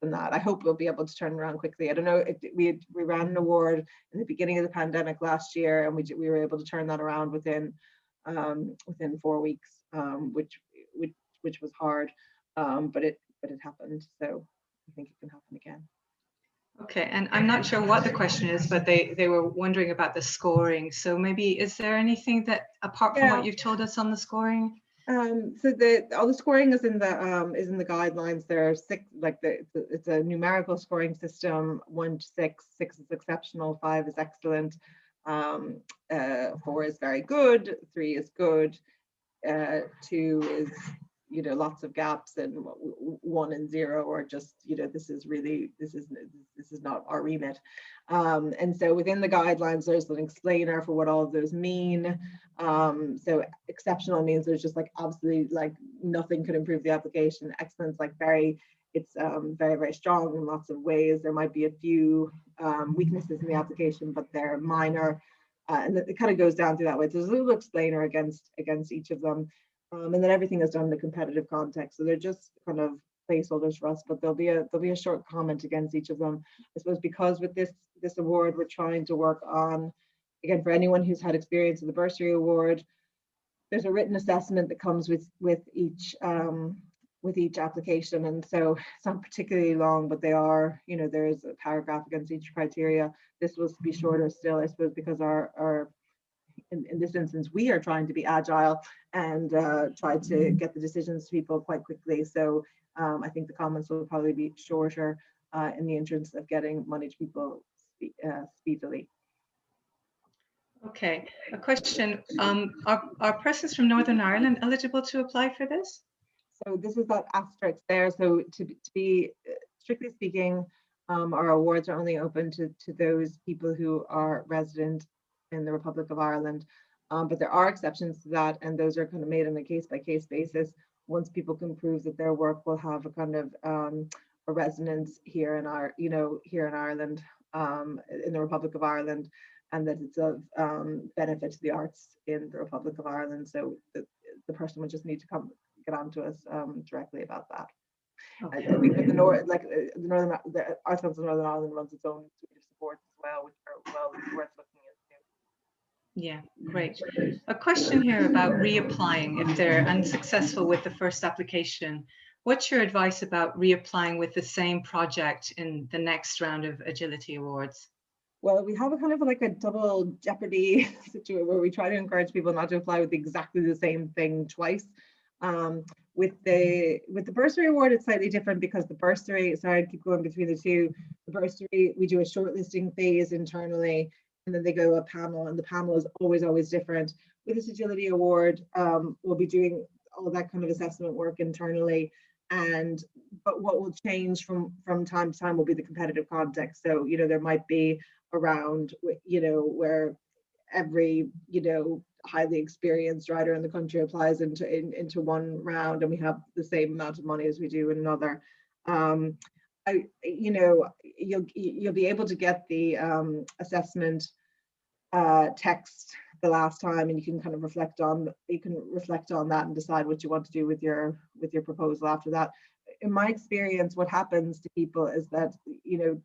than that. I hope we'll be able to turn around quickly. I don't know, we ran an award in the beginning of the pandemic last year, and we were able to turn that around within 4 weeks, which was hard, but it happened. So I think it can happen again. Okay, and I'm not sure what the question is, but they were wondering about the scoring. So maybe, is there anything that, apart from what you've told us on the scoring? So all the scoring is in the guidelines. There are 6, like it's a numerical scoring system, 1 to 6. 6 is exceptional, 5 is excellent, 4 is very good, 3 is good, 2 is lots of gaps, and 1 and 0 are just this is not our remit. And so within the guidelines, there's an explainer for what all of those mean. So exceptional means there's just like absolutely like nothing could improve the application. Excellence, like it's very, very strong in lots of ways. There might be a few weaknesses in the application, but they're minor, and it kind of goes down through that way. So there's a little explainer against each of them. And then everything is done in a competitive context. So they're just kind of placeholders for us, but there'll be a short comment against each of them. I suppose because with this award, we're trying to work on, again, for anyone who's had experience with the Bursary Award, there's a written assessment that comes with each with each application. And so it's not particularly long, but they are, you know, there's a paragraph against each criteria. This will be shorter still, I suppose, because in this instance, we are trying to be agile and try to get the decisions to people quite quickly. So I think the comments will probably be shorter in the interest of getting money to people speedily. Okay, a question. Are persons from Northern Ireland eligible to apply for this? So this is that asterisk there. So to be strictly speaking, our awards are only open to those people who are resident in the Republic of Ireland. But there are exceptions to that, and those are kind of made on a case-by-case basis. Once people can prove that their work will have a kind of a resonance here in our, you know, here in Ireland, in the Republic of Ireland, and that it's of benefit to the arts in the Republic of Ireland. So the person would just need to get on to us directly about that. Okay. I think that the Arts Council of Northern Ireland runs its own suite of supports as well, which are well worth looking into. Yeah, great. A question here about reapplying if they're unsuccessful with the first application. What's your advice about reapplying with the same project in the next round of Agility Awards? Well, we have a kind of like a double jeopardy situation where we try to encourage people not to apply with exactly the same thing twice. With the bursary award, it's slightly different because the bursary, sorry, I keep going between the two. The bursary, we do a shortlisting phase internally, and then they go to a panel, and the panel is always different. With this Agility Award, we'll be doing all of that kind of assessment work internally, but what will change from time to time will be the competitive context. So, you know, there might be around, you know, where every, you know, highly experienced writer in the country applies into one round, and we have the same amount of money as we do in another. You know, you'll be able to get the assessment text the last time, and you can kind of reflect on that and decide what you want to do with your proposal after that. In my experience, what happens to people is that, you know,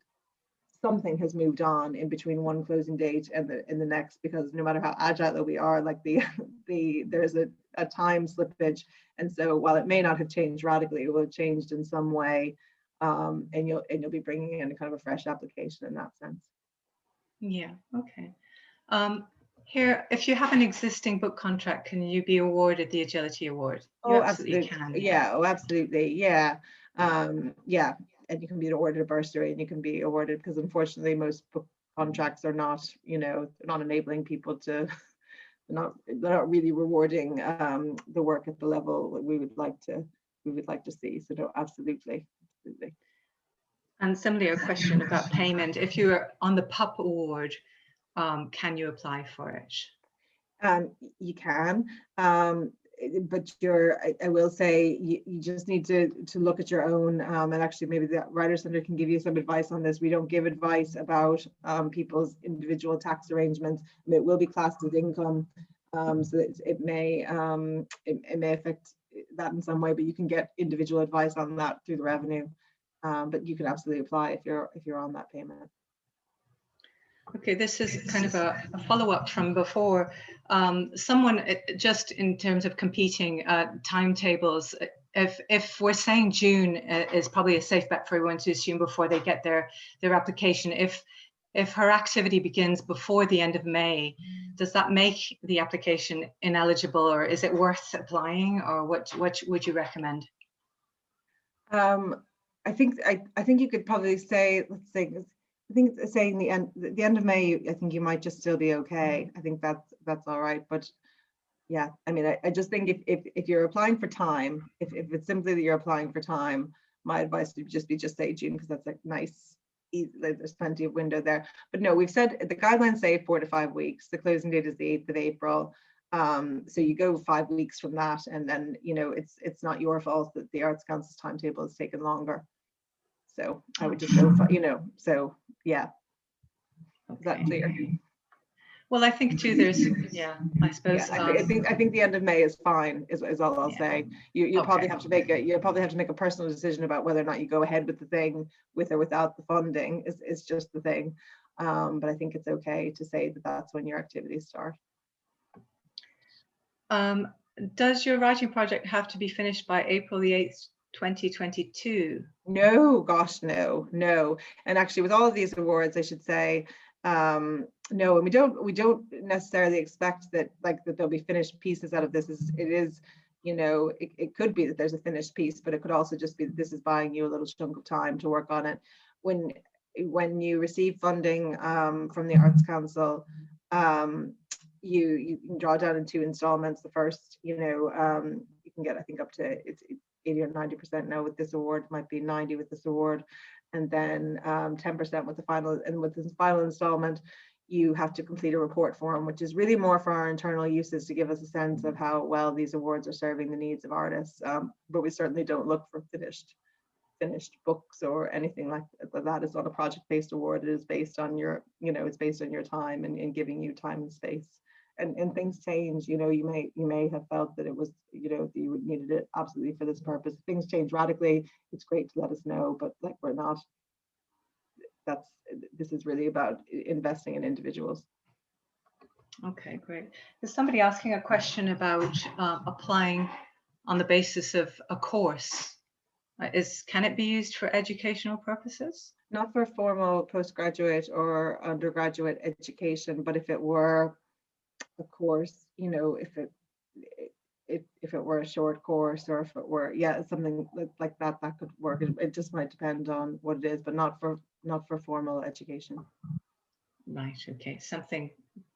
something has moved on in between one closing date and the next, because no matter how agile we are, like there's a time slippage, and so while it may not have changed radically, it will have changed in some way, and you'll be bringing in a kind of a fresh application in that sense. Yeah. Okay. Here, if you have an existing book contract, can you be awarded the Agility Award? You absolutely can. Yeah. Oh, absolutely. Yeah. Yeah. And you can be awarded a bursary, and you can be awarded, because unfortunately most book contracts are not, you know, they're not enabling people to, they're not really rewarding the work at the level that we would like to see. So no, absolutely. And similarly, a question about payment. If you're on the PUP award, can you apply for it? You can. But I will say you just need to look at your own, and actually maybe the Writers' Centre can give you some advice on this. We don't give advice about people's individual tax arrangements. I mean, it will be classed as income, so it may affect that in some way, but you can get individual advice on that through the revenue. But you can absolutely apply if you're on that payment. Okay, this is kind of a follow-up from before. Someone, just in terms of competing timetables, if we're saying June is probably a safe bet for everyone to assume before they get their application, if her activity begins before the end of May, does that make the application ineligible, or is it worth applying, or what would you recommend? I think you could probably say, let's say, I think saying the end of May, I think you might just still be okay. I think that's all right. But yeah, I mean, I just think if you're applying for time, if it's simply that you're applying for time, my advice would just say June, because that's like nice, easy, there's plenty of window there. But no, we've said the guidelines say 4 to 5 weeks. The closing date is the 8th of April. So you go 5 weeks from that, and then, you know, it's not your fault that the Arts Council's timetable has taken longer. So I would just go, you know, so yeah. Okay. Is that clear? Well, I think too, there's, yeah, I suppose. Yeah, I think the end of May is fine, is all I'll say. You'll probably have to make a personal decision about whether or not you go ahead with the thing, with or without the funding, is just the thing. But I think it's okay to say that that's when your activities start. Does your writing project have to be finished by April the 8th, 2022? No, gosh, no. And actually, with all of these awards, I should say, no, and we don't necessarily expect that that there'll be finished pieces out of this. It is, it could be that there's a finished piece, but it could also just be that this is buying you a little chunk of time to work on it. When you receive funding from the Arts Council, you can draw down in 2 installments. The first, you can get, I think, up to it's 80 or 90% now with this award, might be 90 with this award, and then 10% with the final. And with this final installment, you have to complete a report form, which is really more for our internal uses to give us a sense of how well these awards are serving the needs of artists. But we certainly don't look for finished books or anything like that. It's not a project-based award. It is based on your, it's based on your time and giving you time and space. And things change. You may have felt that it was, that you needed it absolutely for this purpose. If things change radically, it's great to let us know. But we're not. This is really about investing in individuals. Okay, great. There's somebody asking a question about applying on the basis of a course. Can it be used for educational purposes? Not for formal postgraduate or undergraduate education, but if it were a course, if it were a short course, or if it were something like that could work. It just might depend on what it is, but not for formal education. Right. Okay. Something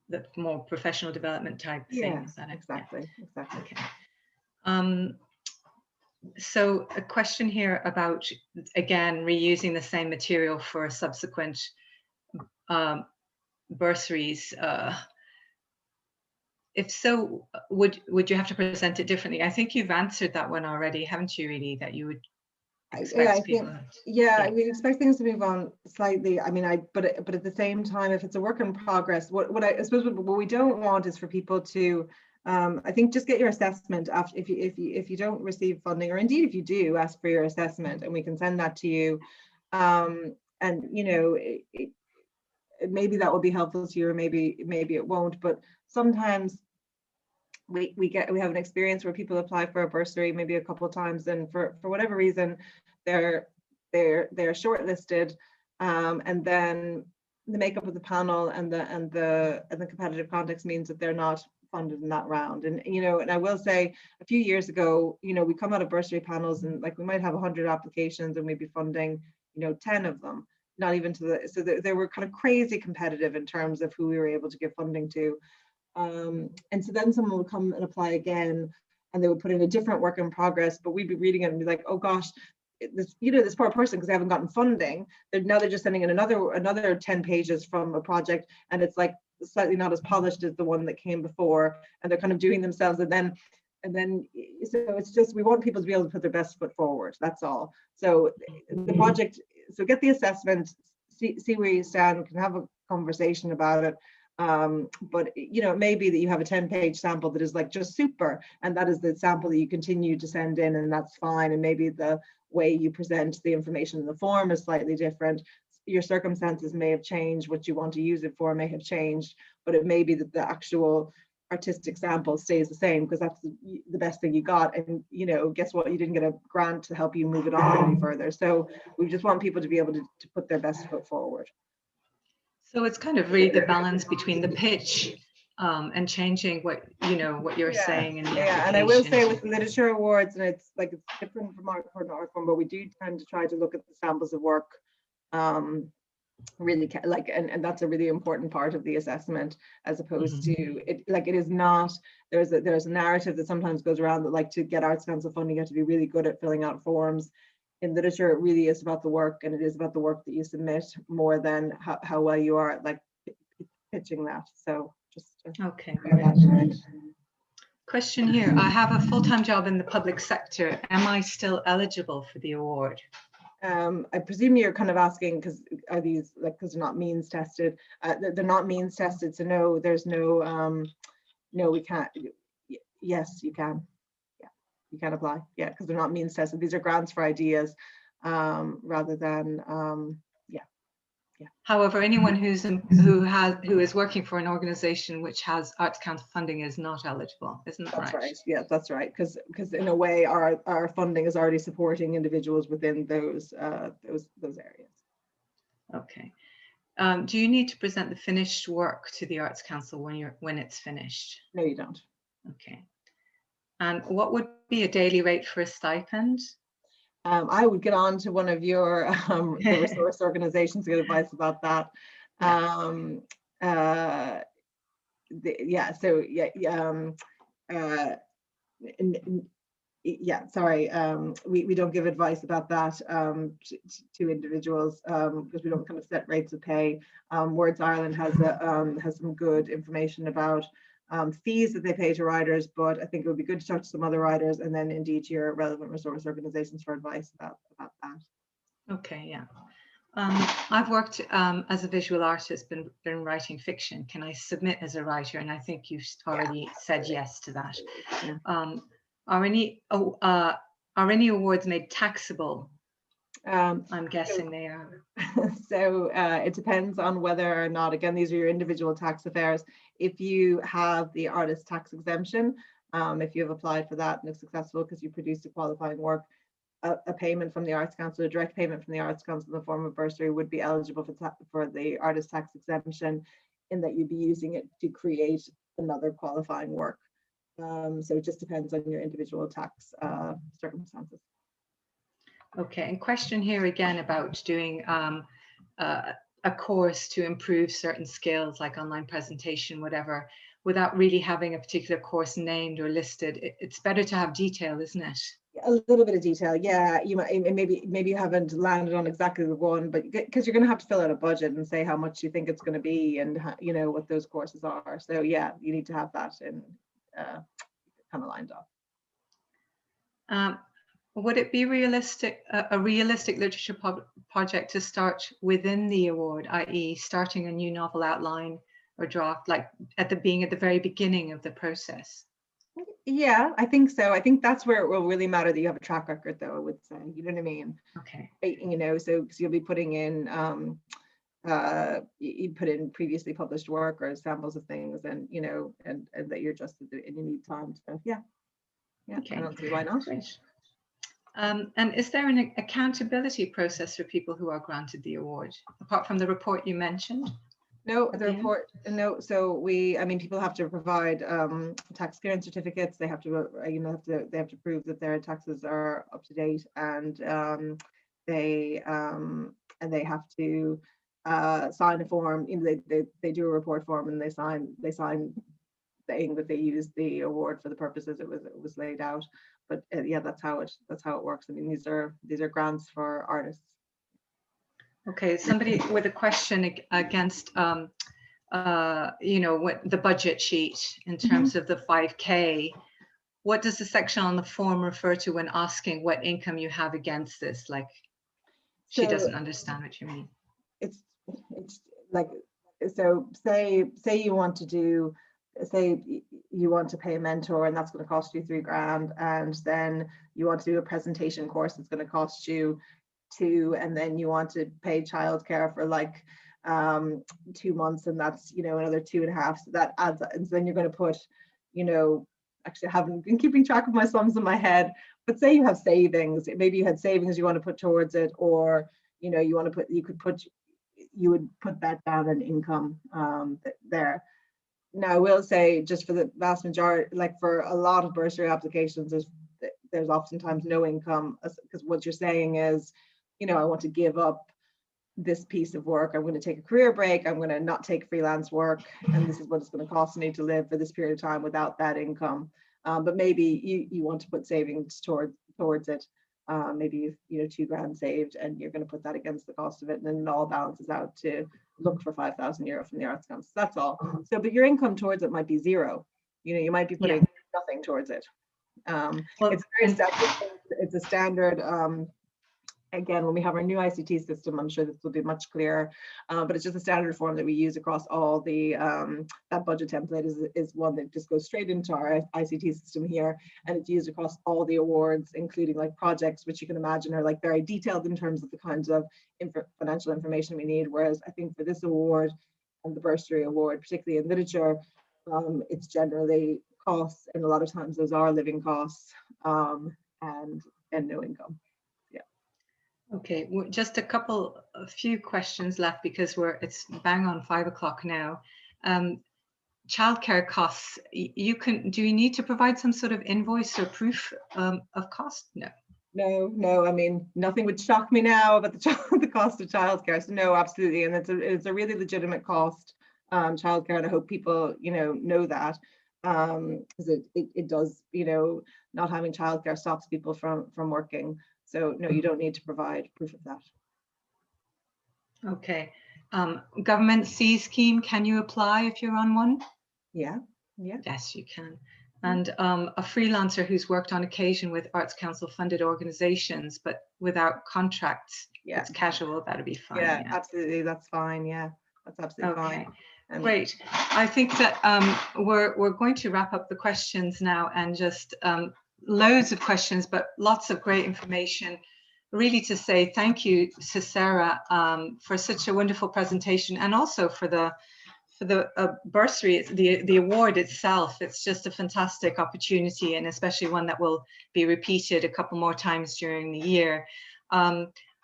that more professional development type thing. Is that it? Exactly. Okay. So a question here about, again, reusing the same material for subsequent bursaries. If so, would you have to present it differently? I think you've answered that one already, haven't you, really? That you would expect people. We expect things to move on slightly. I mean, but at the same time, if it's a work in progress, what I suppose what we don't want is for people to, I think, just get your assessment after, if you don't receive funding, or indeed if you do, ask for your assessment, and we can send that to you. And maybe that will be helpful to you, or maybe it won't. But sometimes we have an experience where people apply for a bursary maybe a couple of times, and for whatever reason they're shortlisted, and then the makeup of the panel and the competitive context means that they're not funded in that round. And and I will say, a few years ago, we come out of bursary panels and we might have 100 applications and we'd be funding 10 of them, not even to the, so they were kind of crazy competitive in terms of who we were able to give funding to. And so then someone would come and apply again, and they would put in a different work in progress, but we'd be reading it and be like, oh gosh, this poor person, because they haven't gotten funding, now they're just sending in another 10 pages from a project, and it's slightly not as polished as the one that came before, and they're kind of doing themselves, and then so it's just, we want people to be able to put their best foot forward. That's all. So the project, so get the assessment, see where you stand, can have a conversation about it. But it may be that you have a 10-page sample that is just super, and that is the sample that you continue to send in, and that's fine. And maybe the way you present the information in the form is slightly different. Your circumstances may have changed, what you want to use it for may have changed, but it may be that the actual artistic sample stays the same, because that's the best thing you got. And guess what, you didn't get a grant to help you move it on any further. So we just want people to be able to put their best foot forward. So it's kind of really the balance between the pitch and changing what you're saying in the application. And I will say, with literature awards, and it's different from art form, but we do tend to try to look at the samples of work, really and that's a really important part of the assessment, as opposed to it. It is not, there's a narrative that sometimes goes around that to get Arts Council funding, you have to be really good at filling out forms. In literature, it really is about the work, and it is about the work that you submit more than how well you are at pitching that. So just okay. Great. Question here: I have a full-time job in the public sector. Am I still eligible for the award? I presume you're kind of asking, because are these because they're not means tested? They're not means tested, so no, there's no no, we can't. Yes, you can. You can apply, because they're not means tested. These are grants for ideas, rather than, However, anyone who is working for an organization which has Arts Council funding is not eligible, isn't that That's right? right. Yeah, that's right. Because in a way, our funding is already supporting individuals within those areas. Okay. Do you need to present the finished work to the Arts Council when it's finished? No, you don't. Okay. And what would be a daily rate for a stipend? I would get on to one of your the resource organizations to get advice about that. Sorry, we don't give advice about that to individuals because we don't kind of set rates of pay. Words Ireland has some good information about fees that they pay to writers, but I think it would be good to talk to some other writers and then indeed to your relevant resource organizations for advice about that. Okay, yeah. I've worked as a visual artist, been writing fiction. Can I submit as a writer? And I think you've already said yes to that. Yeah. Are any awards made taxable? I'm guessing they are. So it depends on whether or not, again, these are your individual tax affairs. If you have the artist tax exemption, if you have applied for that and it's successful because you produced a qualifying work, a payment from the Arts Council, a direct payment from the Arts Council in the form of bursary would be eligible for the artist tax exemption, in that you'd be using it to create another qualifying work. So it just depends on your individual tax circumstances. Okay, and question here again about doing a course to improve certain skills like online presentation, whatever, without really having a particular course named or listed. It's better to have detail, isn't it? A little bit of detail, yeah. You might maybe you haven't landed on exactly the one, but because you're going to have to fill out a budget and say how much you think it's going to be and you know what those courses are. So yeah, you need to have that in kind of lined up. Would it be realistic, a realistic literature project to start within the award, i.e. starting a new novel outline or draft, like at the very beginning of the process? Yeah, I think so. I think that's where it will really matter that you have a track record, though, I would say. You know what I mean? Okay. You know, so you'll be putting in, you put in previously published work or samples of things, and you know, and that you're just and you need time to, yeah. Okay. I don't see why not. Great. And is there an accountability process for people who are granted the award, apart from the report you mentioned? No, the report, no. So people have to provide tax clearance certificates. They have to, they have to prove that their taxes are up to date, and they have to sign a form. You know, they do a report form and they sign saying that they used the award for the purposes it was laid out. But yeah, that's how it works. I mean, these are grants for artists. Okay, somebody with a question against, what the budget sheet in terms of the 5K. What does the section on the form refer to when asking what income you have against this? Like, she doesn't understand what you mean. It's like, so say you want to do, say you want to pay a mentor and that's going to cost you $3,000, and then you want to do a presentation course that's going to cost you $2,000, and then you want to pay childcare for like 2 months, and that's another $2,500. So that adds up, and then you're going to put, actually I haven't been keeping track of my sums in my head, but say you have savings, maybe you had savings you want to put towards it, or you would put that down in income there. Now I will say, just for the vast majority, like for a lot of bursary applications, there's oftentimes no income, because what you're saying is, I want to give up this piece of work, I'm going to take a career break, I'm going to not take freelance work, and this is what it's going to cost me to live for this period of time without that income. But maybe you want to put savings towards it. Maybe $2,000 saved, and you're going to put that against the cost of it, and then it all balances out to look for €5,000 from the Arts Council. That's all. So, but your income towards it might be zero. You might be putting nothing towards it. Well, it's very separate. It's a standard again, when we have our new ICT system, I'm sure this will be much clearer, but it's just a standard form that we use across all the, that budget template is one that just goes straight into our ICT system here, and it's used across all the awards, including like projects, which you can imagine are like very detailed in terms of the kinds of financial information we need, whereas I think for this award and the bursary award, particularly in literature, it's generally costs, and a lot of times those are living costs, and no income. Okay, just a few questions left because it's bang on 5 o'clock now. Childcare costs, do you need to provide some sort of invoice or proof of cost? No. No, I mean, nothing would shock me now about the cost of childcare. So no, absolutely. And it's a really legitimate cost, childcare, and I hope people, know that. Because it does, not having childcare stops people from working. So no, you don't need to provide proof of that. Okay. Government C scheme, can you apply if you're on one? Yeah. Yes, you can. And a freelancer who's worked on occasion with Arts Council funded organizations, but without contracts, it's casual, that'll be fine. Yeah, absolutely, that's fine. Yeah, that's absolutely fine. Great. I think that we're going to wrap up the questions now, and just loads of questions, but lots of great information. Really to say thank you to Sarah for such a wonderful presentation, and also for the bursary, the award itself. It's just a fantastic opportunity, and especially one that will be repeated a couple more times during the year.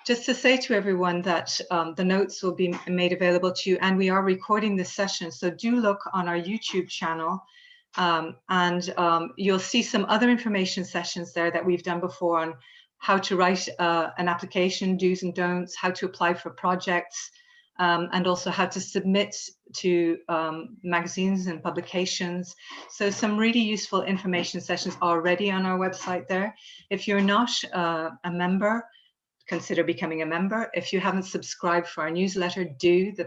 Just to say to everyone that the notes will be made available to you, and we are recording this session, so do look on our YouTube channel, and you'll see some other information sessions there that we've done before on how to write an application, do's and don'ts, how to apply for projects, and also how to submit to magazines and publications. So some really useful information sessions already on our website there. If you're not a member, consider becoming a member. If you haven't subscribed for our newsletter,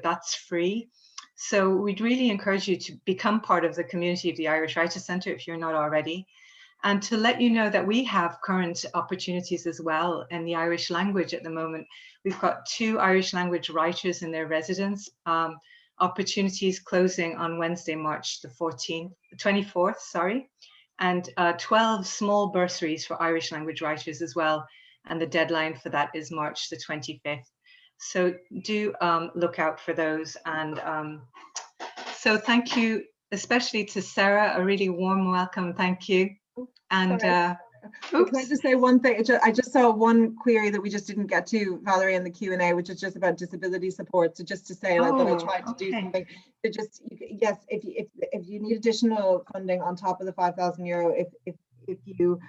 that's free. So we'd really encourage you to become part of the community of the Irish Writers Centre if you're not already. And to let you know that we have current opportunities as well in the Irish language at the moment. We've got 2 Irish language writers in their residence, opportunities closing on Wednesday, March the 24th, and 12 small bursaries for Irish language writers as well. And the deadline for that is March the 25th. So do look out for those. And so thank you, especially to Sarah, a really warm welcome. Thank you. And can I just say one thing? I just saw one query that we just didn't get to, Valerie, in the Q&A, which is just about disability support. So just to say, and I thought I tried to do something. So just, yes, if you need additional funding on top of the €5,000, if you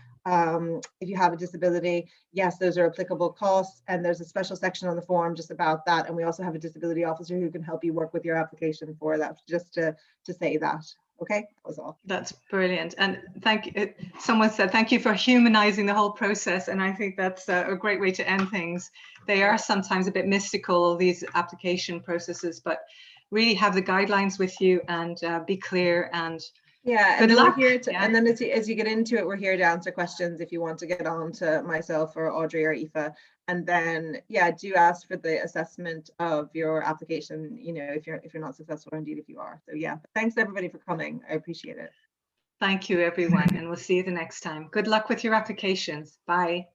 have a disability, yes, those are applicable costs, and there's a special section on the form just about that. And we also have a disability officer who can help you work with your application for that, just to say that. Okay, that was all. That's brilliant. And thank you. Someone said, thank you for humanizing the whole process. And I think that's a great way to end things. They are sometimes a bit mystical, these application processes, but really have the guidelines with you and be clear. And yeah, and then we're here to, and then as you get into it, we're here to answer questions if you want to get on to myself or Audrey or Aoife. And then, yeah, do ask for the assessment of your application, if you're not successful, or indeed if you are. So yeah, thanks everybody for coming. I appreciate it. Thank you, everyone. And we'll see you the next time. Good luck with your applications. Bye.